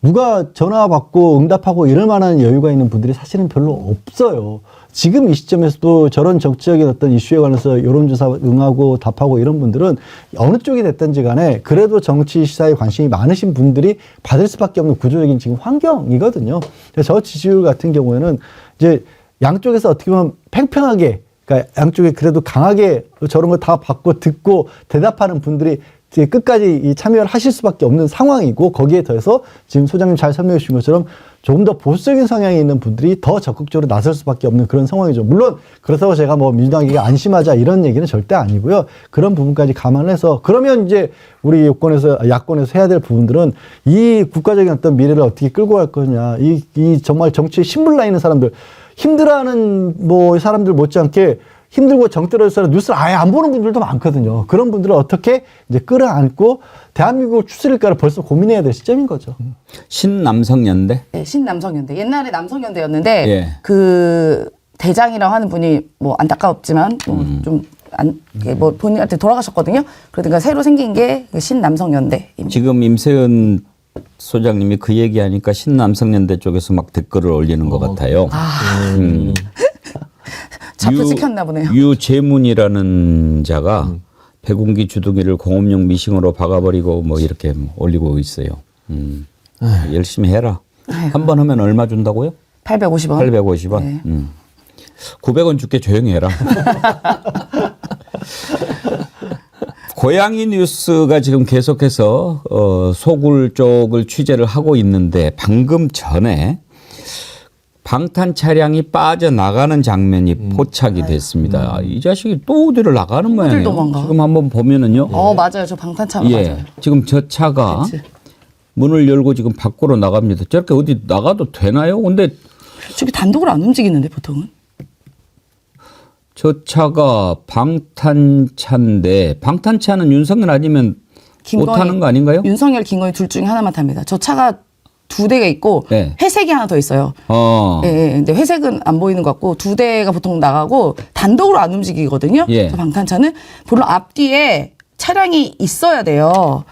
[SPEAKER 3] 누가 전화 받고 응답하고 이럴 만한 여유가 있는 분들이 사실은 별로 없어요. 지금 이 시점에서도 저런 정치적인 어떤 이슈에 관해서 여론조사 응하고 답하고 이런 분들은 어느 쪽이 됐든지 간에 그래도 정치 시사에 관심이 많으신 분들이 받을 수밖에 없는 구조적인 지금 환경이거든요. 그래서 저 지지율 같은 경우에는 이제 양쪽에서 어떻게 보면 팽팽하게 그러니까 양쪽에 그래도 강하게 저런 거 다 받고 듣고 대답하는 분들이 끝까지 이 참여를 하실 수밖에 없는 상황이고 거기에 더해서 지금 소장님 잘 설명해 주신 것처럼 조금 더 보수적인 성향이 있는 분들이 더 적극적으로 나설 수밖에 없는 그런 상황이죠. 물론 그렇다고 제가 뭐 민주당에게 안심하자 이런 얘기는 절대 아니고요. 그런 부분까지 감안해서 그러면 이제 우리 야권에서 해야 될 부분들은 이 국가적인 어떤 미래를 어떻게 끌고 갈 거냐. 이 정말 정치에 신물나 있는 사람들, 힘들어하는 뭐 사람들 못지않게 힘들고 정 떨어져서 뉴스를 아예 안 보는 분들도 많거든요. 그런 분들을 어떻게 이제 끌어안고 대한민국을 추스릴까를 벌써 고민해야 될 시점인 거죠.
[SPEAKER 1] 신남성연대?
[SPEAKER 4] 네, 신남성연대. 옛날에 남성연대였는데
[SPEAKER 1] 예.
[SPEAKER 4] 그 대장이라고 하는 분이 뭐 안타깝지만 뭐 본인한테 돌아가셨거든요. 그러니까 새로 생긴 게 신남성연대입니다.
[SPEAKER 1] 지금 임세은 소장님이 그 얘기하니까 신남성연대 쪽에서 막 댓글을 올리는 것 같아요.
[SPEAKER 4] 잡혀 찍혔나 보네요.
[SPEAKER 1] 유재문이라는 자가 백운기 주둥이를 공업용 미싱으로 박아버리고 뭐 이렇게 올리고 있어요. 열심히 해라. 한 번 하면 얼마 준다고요?
[SPEAKER 4] 850원.
[SPEAKER 1] 850원.
[SPEAKER 4] 네.
[SPEAKER 1] 900원 줄게 조용히 해라. 고양이 뉴스가 지금 계속해서 소굴 쪽을 취재를 하고 있는데 방금 전에 방탄 차량이 빠져나가는 장면이 포착이 됐습니다. 이 자식이 또 어디를 나가는 모양이에요.
[SPEAKER 4] 도망가.
[SPEAKER 1] 지금 한번 보면은요.
[SPEAKER 4] 맞아요. 저 방탄차
[SPEAKER 1] 예,
[SPEAKER 4] 맞아요.
[SPEAKER 1] 지금 저 차가
[SPEAKER 4] 그치.
[SPEAKER 1] 문을 열고 지금 밖으로 나갑니다. 저렇게 어디 나가도 되나요? 근데
[SPEAKER 4] 저기 단독으로 안 움직이는데 보통은.
[SPEAKER 1] 저 차가 방탄차인데 방탄차는 윤석열 아니면 못 타는 거 아닌가요?
[SPEAKER 4] 윤석열, 김건희 둘 중에 하나만 탑니다. 저 차가 2대가 있고
[SPEAKER 1] 네.
[SPEAKER 4] 회색이 하나 더 있어요. 예, 근데 회색은 안 보이는 것 같고 2대가 보통 나가고 단독으로 안 움직이거든요.
[SPEAKER 1] 예.
[SPEAKER 4] 저 방탄차는 물론 앞뒤에 차량이 있어야 돼요.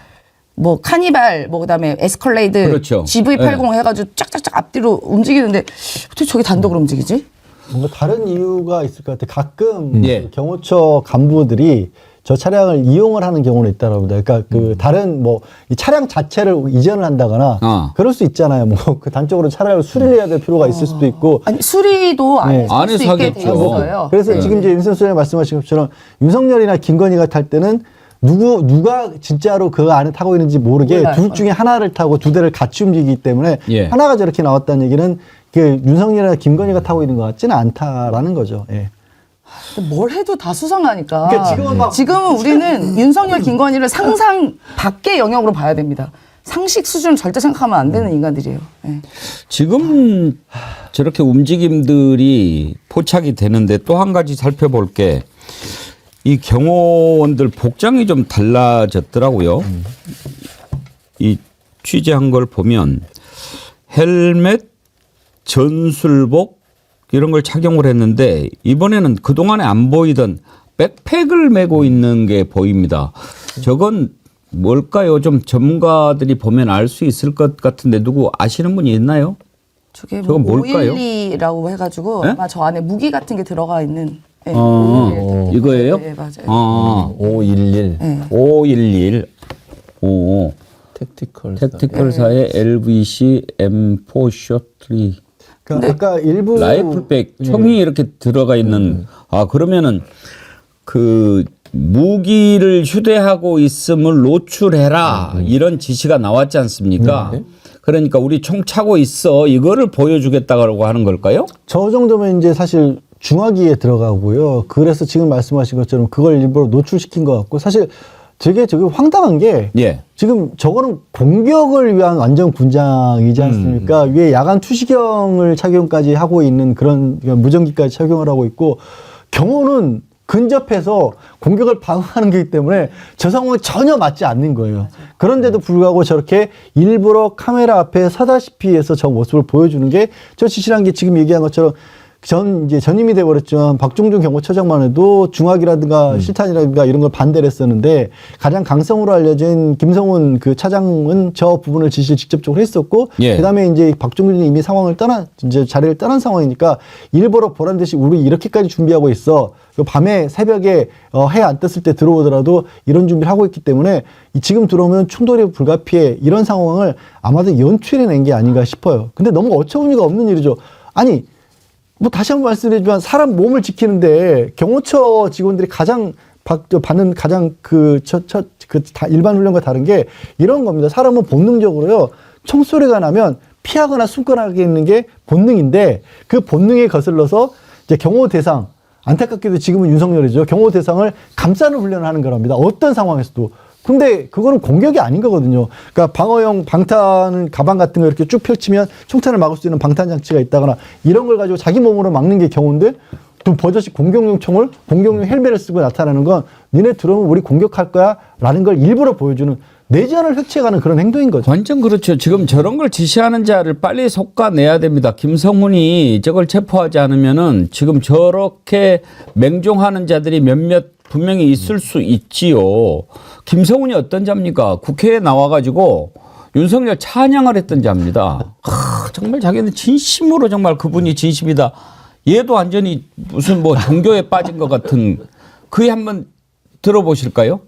[SPEAKER 4] 뭐 카니발, 뭐 그다음에 에스컬레이드,
[SPEAKER 1] 그렇죠.
[SPEAKER 4] GV80 해가지고 쫙쫙쫙 앞뒤로 움직이는데 어떻게 저게 단독으로 움직이지?
[SPEAKER 3] 뭔가 다른 이유가 있을 것 같아요. 가끔
[SPEAKER 1] 예.
[SPEAKER 3] 그 경호처 간부들이 저 차량을 이용을 하는 경우는 있다고 합니다. 그러니까 그 다른 뭐 이 차량 자체를 이전을 한다거나 그럴 수 있잖아요. 뭐 그 단적으로 차량을 수리를 해야 될 필요가 있을 수도 있고.
[SPEAKER 4] 아니 수리도
[SPEAKER 3] 네.
[SPEAKER 4] 안에서 할수 있게 돼 있어요.
[SPEAKER 3] 그래서 지금 이제 임선 소장님 말씀하신 것처럼 윤석열이나 김건희가 탈 때는 누가 진짜로 그 안에 타고 있는지 모르게
[SPEAKER 4] 몰라요.
[SPEAKER 3] 둘 중에 하나를 타고 2대를 같이 움직이기 때문에
[SPEAKER 1] 예.
[SPEAKER 3] 하나가 저렇게 나왔다는 얘기는 그 윤석열이나 김건희가 타고 있는 것 같지는 않다라는 거죠. 예.
[SPEAKER 4] 뭘 해도 다 수상하니까.
[SPEAKER 3] 그러니까
[SPEAKER 4] 지금은 우리는 윤석열, 김건희를 상상 밖의 영역으로 봐야 됩니다. 상식 수준을 절대 생각하면 안 되는 인간들이에요. 예.
[SPEAKER 1] 지금 저렇게 움직임들이 포착이 되는데 또 한 가지 살펴볼 게 이 경호원들 복장이 좀 달라졌더라고요. 이 취재한 걸 보면 헬멧, 전술복 이런 걸 착용을 했는데 이번에는 그동안에 안 보이던 백팩을 메고 있는 게 보입니다. 저건 뭘까요? 좀 전문가들이 보면 알 수 있을 것 같은데 누구 아시는 분이 있나요?
[SPEAKER 4] 저게
[SPEAKER 1] 저건
[SPEAKER 4] 뭐
[SPEAKER 1] 뭘까요?
[SPEAKER 4] 512라고 해가지고
[SPEAKER 1] 네?
[SPEAKER 4] 아마 저 안에 무기 같은 게 들어가 있는. 예,
[SPEAKER 1] 이거예요?
[SPEAKER 4] 네, 맞아요.
[SPEAKER 2] 511
[SPEAKER 1] 511. 오. 택티컬사의 LVC M4 숏3.
[SPEAKER 3] 그러니까 아까 일부
[SPEAKER 1] 라이플백 총이 이렇게 들어가 있는. 그러면은 그 무기를 휴대하고 있음을 노출해라 이런 지시가 나왔지 않습니까? 그러니까 우리 총 차고 있어 이거를 보여주겠다고 하는 걸까요?
[SPEAKER 3] 저 정도면 이제 사실 중화기에 들어가고요. 그래서 지금 말씀하신 것처럼 그걸 일부러 노출시킨 것 같고 사실 되게 황당한 게
[SPEAKER 1] 예.
[SPEAKER 3] 지금 저거는 공격을 위한 완전 군장이지 않습니까? 위에 야간 투시경을 착용까지 하고 있는 그런 무전기까지 착용을 하고 있고 경호는 근접해서 공격을 방어하는 거기 때문에 저 상황은 전혀 맞지 않는 거예요. 그런데도 불구하고 저렇게 일부러 카메라 앞에 서다시피 해서 저 모습을 보여주는 게 저 지시란 게 지금 얘기한 것처럼 이제 전임이 돼버렸지만 박종준 경호처장만 해도 중학이라든가 실탄이라든가 이런 걸 반대를 했었는데 가장 강성으로 알려진 김성훈 그 차장은 저 부분을 지시를 직접적으로 했었고
[SPEAKER 1] 예.
[SPEAKER 3] 그다음에 이제 박종준이 이미 상황을 이제 자리를 떠난 상황이니까 일부러 보란 듯이 우리 이렇게까지 준비하고 있어. 밤에 새벽에 해 안 떴을 때 들어오더라도 이런 준비를 하고 있기 때문에 지금 들어오면 충돌이 불가피해 이런 상황을 아마도 연출해낸 게 아닌가 싶어요. 근데 너무 어처구니가 없는 일이죠. 아니 뭐 다시 한번 말씀드리지만 사람 몸을 지키는데 경호처 직원들이 가장 받는 가장 일반 훈련과 다른 게 이런 겁니다. 사람은 본능적으로요, 총소리가 나면 피하거나 숨거나 하는 게 본능인데 그 본능에 거슬러서 이제 경호 대상, 안타깝게도 지금은 윤석열이죠. 경호 대상을 감싸는 훈련을 하는 거랍니다. 어떤 상황에서도. 근데 그거는 공격이 아닌 거거든요. 그러니까 방어용 방탄 가방 같은 거 이렇게 쭉 펼치면 총탄을 막을 수 있는 방탄 장치가 있다거나 이런 걸 가지고 자기 몸으로 막는 게 경호인데 또 버젓이 공격용 총을, 공격용 헬멧을 쓰고 나타나는 건 니네 들어오면 우리 공격할 거야 라는 걸 일부러 보여주는 내전을 획취해가는 그런 행동인 거죠.
[SPEAKER 1] 완전 그렇죠. 지금 저런 걸 지시하는 자를 빨리 속아내야 됩니다. 김성훈이 저걸 체포하지 않으면은 지금 저렇게 맹종하는 자들이 몇몇 분명히 있을 수 있지요. 김성훈이 어떤 자입니까? 국회에 나와가지고 윤석열 찬양을 했던 자입니다. 정말 자기는 진심으로 정말 그분이 진심이다. 얘도 완전히 무슨 뭐 종교에 빠진 것 같은 그에 한번 들어보실까요?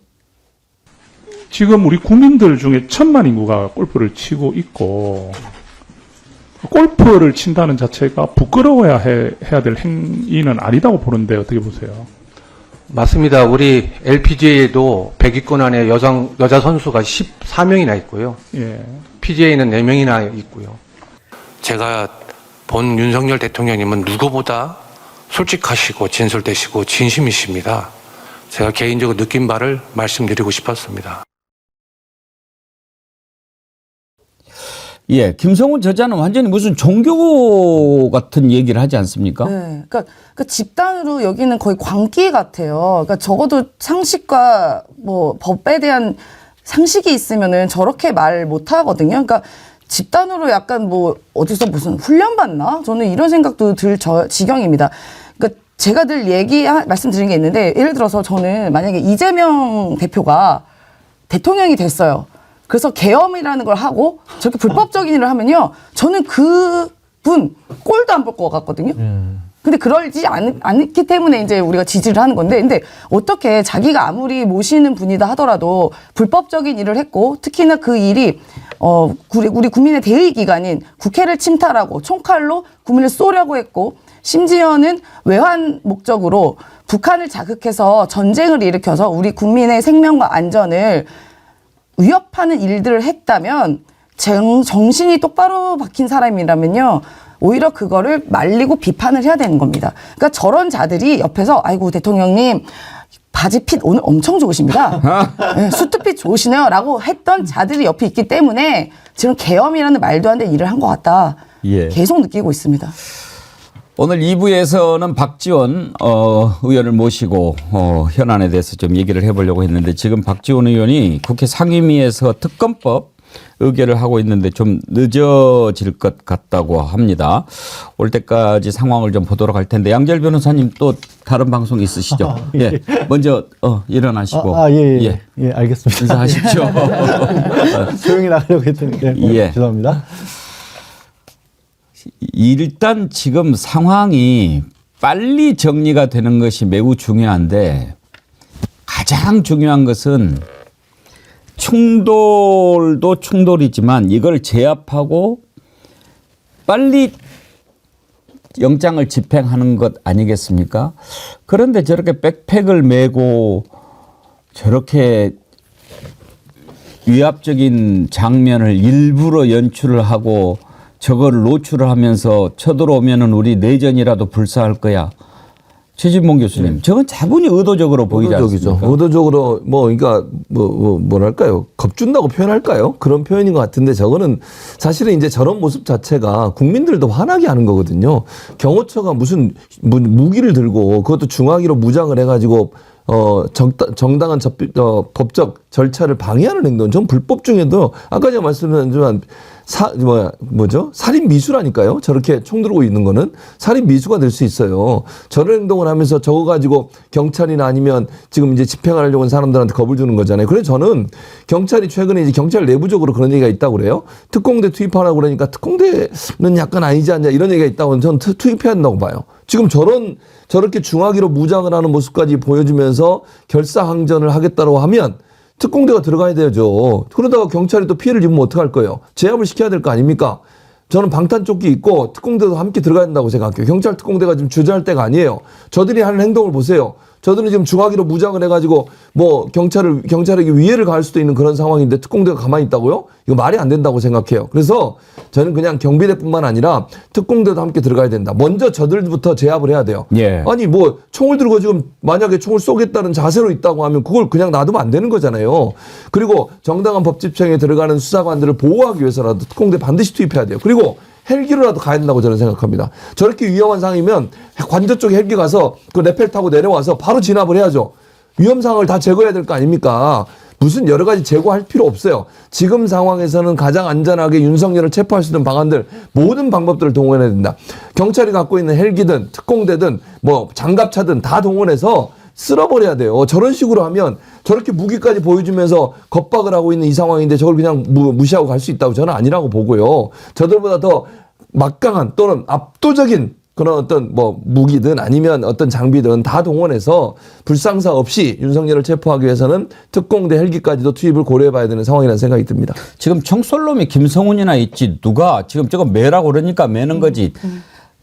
[SPEAKER 10] 지금 우리 국민들 중에 1,000만 인구가 골프를 치고 있고 골프를 친다는 자체가 부끄러워야 해야 될 행위는 아니다고 보는데 어떻게 보세요?
[SPEAKER 11] 맞습니다. 우리 LPGA에도 100위권 안에 여자 선수가 14명이나 있고요.
[SPEAKER 10] 예.
[SPEAKER 11] PGA는 4명이나 있고요. 제가 본 윤석열 대통령님은 누구보다 솔직하시고 진솔되시고 진심이십니다. 제가 개인적으로 느낀 바를 말씀드리고 싶었습니다.
[SPEAKER 1] 예, 김성훈 저자는 완전히 무슨 종교 같은 얘기를 하지 않습니까?
[SPEAKER 4] 네. 그러니까 집단으로 여기는 거의 광기 같아요. 그러니까 적어도 상식과 뭐 법에 대한 상식이 있으면은 저렇게 말 못 하거든요. 그러니까 집단으로 약간 뭐 어디서 무슨 훈련 받나? 저는 이런 생각도 들 지경입니다. 그러니까 제가 늘 말씀드린 게 있는데 예를 들어서 저는 만약에 이재명 대표가 대통령이 됐어요. 그래서 계엄이라는 걸 하고 저렇게 불법적인 일을 하면요. 저는 그분 꼴도 안 볼 것 같거든요. 근데 그러지 않기 때문에 이제 우리가 지지를 하는 건데, 근데 어떻게 자기가 아무리 모시는 분이다 하더라도 불법적인 일을 했고, 특히나 그 일이 우리 국민의 대의 기관인 국회를 침탈하고 총칼로 국민을 쏘려고 했고, 심지어는 외환 목적으로 북한을 자극해서 전쟁을 일으켜서 우리 국민의 생명과 안전을 위협하는 일들을 했다면 정신이 똑바로 박힌 사람이라면요. 오히려 그거를 말리고 비판을 해야 되는 겁니다. 그러니까 저런 자들이 옆에서 아이고 대통령님 바지 핏 오늘 엄청 좋으십니다. 네, 수트핏 좋으시네요. 라고 했던 자들이 옆에 있기 때문에 지금 계엄이라는 말도 안 되는 일을 한 것 같다.
[SPEAKER 1] 예.
[SPEAKER 4] 계속 느끼고 있습니다.
[SPEAKER 1] 오늘 2부에서는 박지원 의원을 모시고 현안에 대해서 좀 얘기를 해보려고 했는데 지금 박지원 의원이 국회 상임위에서 특검법 의결을 하고 있는데 좀 늦어질 것 같다고 합니다. 올 때까지 상황을 좀 보도록 할 텐데 양재열 변호사님 또 다른 방송 있으시죠? 예. 먼저 일어나시고
[SPEAKER 3] 예, 알겠습니다.
[SPEAKER 1] 인사하십시오.
[SPEAKER 3] 조용히 나가려고 했더니
[SPEAKER 1] 예.
[SPEAKER 3] 죄송합니다.
[SPEAKER 1] 일단 지금 상황이 빨리 정리가 되는 것이 매우 중요한데 가장 중요한 것은 충돌도 충돌이지만 이걸 제압하고 빨리 영장을 집행하는 것 아니겠습니까? 그런데 저렇게 백팩을 메고 저렇게 위압적인 장면을 일부러 연출을 하고 저거를 노출을 하면서 쳐들어오면은 우리 내전이라도 불사할 거야. 최진봉 교수님, 저건 차분히 의도적으로 보이지 않습니까?
[SPEAKER 2] 의도적으로 그러니까 뭐랄까요? 겁준다고 표현할까요? 그런 표현인 것 같은데 저거는 사실은 이제 저런 모습 자체가 국민들도 화나게 하는 거거든요. 경호처가 무슨 무기를 들고 그것도 중화기로 무장을 해가지고 정당한 법적 절차를 방해하는 행동, 전 불법 중에도 아까 제가 말씀드렸지만 살인 미수라니까요. 저렇게 총 들고 있는 거는 살인 미수가 될 수 있어요. 저런 행동을 하면서 저거 가지고 경찰이나 아니면 지금 이제 집행하려고 하는 사람들한테 겁을 주는 거잖아요. 그래서 저는 경찰이 최근에 이제 경찰 내부적으로 그런 얘기가 있다고 그래요. 특공대 투입하라고 그러니까 특공대는 약간 아니지 않냐 이런 얘기가 있다고 저는 투입해야 한다고 봐요. 지금 저렇게 중화기로 무장을 하는 모습까지 보여주면서 결사항전을 하겠다고 하면 특공대가 들어가야 되죠. 그러다가 경찰이 또 피해를 입으면 어떡할 거예요? 제압을 시켜야 될 거 아닙니까? 저는 방탄조끼 입고 특공대도 함께 들어가야 된다고 생각해요. 경찰 특공대가 지금 주저할 때가 아니에요. 저들이 하는 행동을 보세요. 저들은 지금 중화기로 무장을 해가지고 뭐 경찰에게 위해를 가할 수도 있는 그런 상황인데 특공대가 가만히 있다고요? 이거 말이 안 된다고 생각해요. 그래서 저는 그냥 경비대뿐만 아니라 특공대도 함께 들어가야 된다. 먼저 저들부터 제압을 해야 돼요.
[SPEAKER 1] 예.
[SPEAKER 2] 아니 뭐 총을 들고 지금 만약에 총을 쏘겠다는 자세로 있다고 하면 그걸 그냥 놔두면 안 되는 거잖아요. 그리고 정당한 법 집행에 들어가는 수사관들을 보호하기 위해서라도 특공대 반드시 투입해야 돼요. 그리고 헬기로라도 가야 된다고 저는 생각합니다. 저렇게 위험한 상황이면 관저 쪽에 헬기 가서 그 레펠 타고 내려와서 바로 진압을 해야죠. 위험 상황을 다 제거해야 될 거 아닙니까? 무슨 여러 가지 제거할 필요 없어요. 지금 상황에서는 가장 안전하게 윤석열을 체포할 수 있는 방안들 모든 방법들을 동원해야 된다. 경찰이 갖고 있는 헬기든 특공대든 뭐 장갑차든 다 동원해서 쓸어버려야 돼요. 저런 식으로 하면 저렇게 무기까지 보여주면서 겁박을 하고 있는 이 상황인데 저걸 그냥 무시하고 갈 수 있다고 저는 아니라고 보고요. 저들보다 더 막강한 또는 압도적인 그런 어떤 뭐 무기든 아니면 어떤 장비든 다 동원해서 불상사 없이 윤석열을 체포하기 위해서는 특공대 헬기까지도 투입을 고려해봐야 되는 상황이라는 생각이 듭니다.
[SPEAKER 1] 지금 총쏠 놈이 김성훈이나 있지 누가 지금 저거 매라고 그러니까 매는 거지.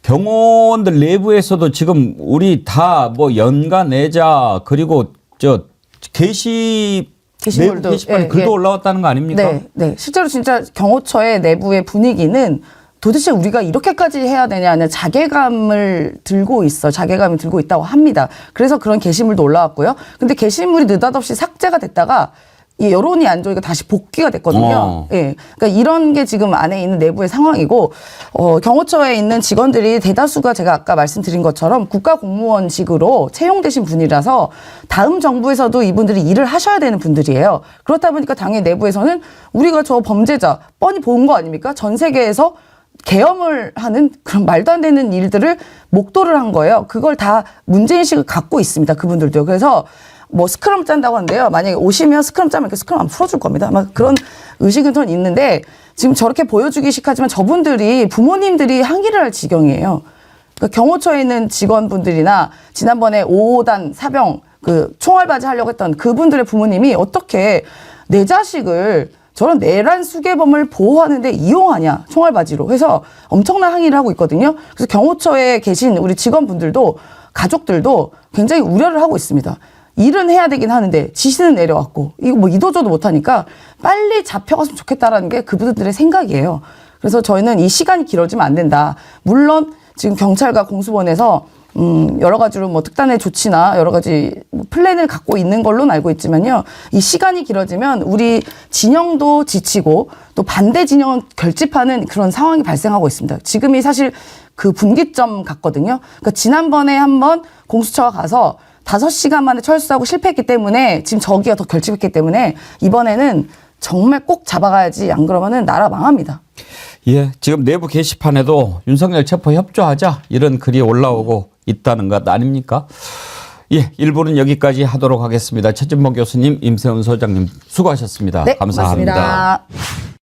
[SPEAKER 1] 병원들 내부에서도 지금 우리 다 뭐 연가 내자 그리고 저
[SPEAKER 4] 게시물도,
[SPEAKER 1] 게시판에
[SPEAKER 4] 예,
[SPEAKER 1] 글도
[SPEAKER 4] 예.
[SPEAKER 1] 올라왔다는 거 아닙니까?
[SPEAKER 4] 네, 네. 실제로 진짜 경호처의 내부의 분위기는 도대체 우리가 이렇게까지 해야 되냐는 자괴감을 들고 있다고 합니다. 그래서 그런 게시물도 올라왔고요. 근데 게시물이 느닷없이 삭제가 됐다가 이 여론이 안 좋으니까 다시 복귀가 됐거든요. 예. 그러니까 이런 게 지금 안에 있는 내부의 상황이고, 경호처에 있는 직원들이 대다수가 제가 아까 말씀드린 것처럼 국가공무원식으로 채용되신 분이라서 다음 정부에서도 이분들이 일을 하셔야 되는 분들이에요. 그렇다 보니까 당연히 내부에서는 우리가 저 범죄자 뻔히 본 거 아닙니까? 전 세계에서 계엄을 하는 그런 말도 안 되는 일들을 목도를 한 거예요. 그걸 다 문제인식을 갖고 있습니다. 그분들도. 그래서 뭐 스크럼 짠다고 하는데요. 만약에 오시면 스크럼 짜면 그 스크럼 안 풀어줄 겁니다. 아마 그런 의식은 전 있는데 지금 저렇게 보여주기식 하지만 저분들이 부모님들이 항의를 할 지경이에요. 그러니까 경호처에 있는 직원분들이나 지난번에 5단 사병 그 총알바지 하려고 했던 그분들의 부모님이 어떻게 내 자식을 저런 내란 수괴범을 보호하는데 이용하냐 총알바지로 해서 엄청난 항의를 하고 있거든요. 그래서 경호처에 계신 우리 직원분들도 가족들도 굉장히 우려를 하고 있습니다. 일은 해야 되긴 하는데 지시는 내려왔고 이거 뭐 이도저도 못하니까 빨리 잡혀갔으면 좋겠다라는 게 그분들의 생각이에요. 그래서 저희는 이 시간이 길어지면 안 된다. 물론 지금 경찰과 공수본에서 여러 가지로 뭐 특단의 조치나 여러 가지 플랜을 갖고 있는 걸로는 알고 있지만요. 이 시간이 길어지면 우리 진영도 지치고 또 반대 진영은 결집하는 그런 상황이 발생하고 있습니다. 지금이 사실 그 분기점 같거든요. 그러니까 지난번에 한번 공수처가 가서 5시간 만에 철수하고 실패했기 때문에 지금 저기가 더 결집했기 때문에 이번에는 정말 꼭 잡아가야지 안 그러면은 나라 망합니다.
[SPEAKER 1] 예, 지금 내부 게시판에도 윤석열 체포 협조하자 이런 글이 올라오고 있다는 것 아닙니까? 예, 1부는 여기까지 하도록 하겠습니다. 최진봉 교수님, 임세훈 소장님 수고하셨습니다.
[SPEAKER 4] 네,
[SPEAKER 1] 감사합니다.
[SPEAKER 4] 고맙습니다.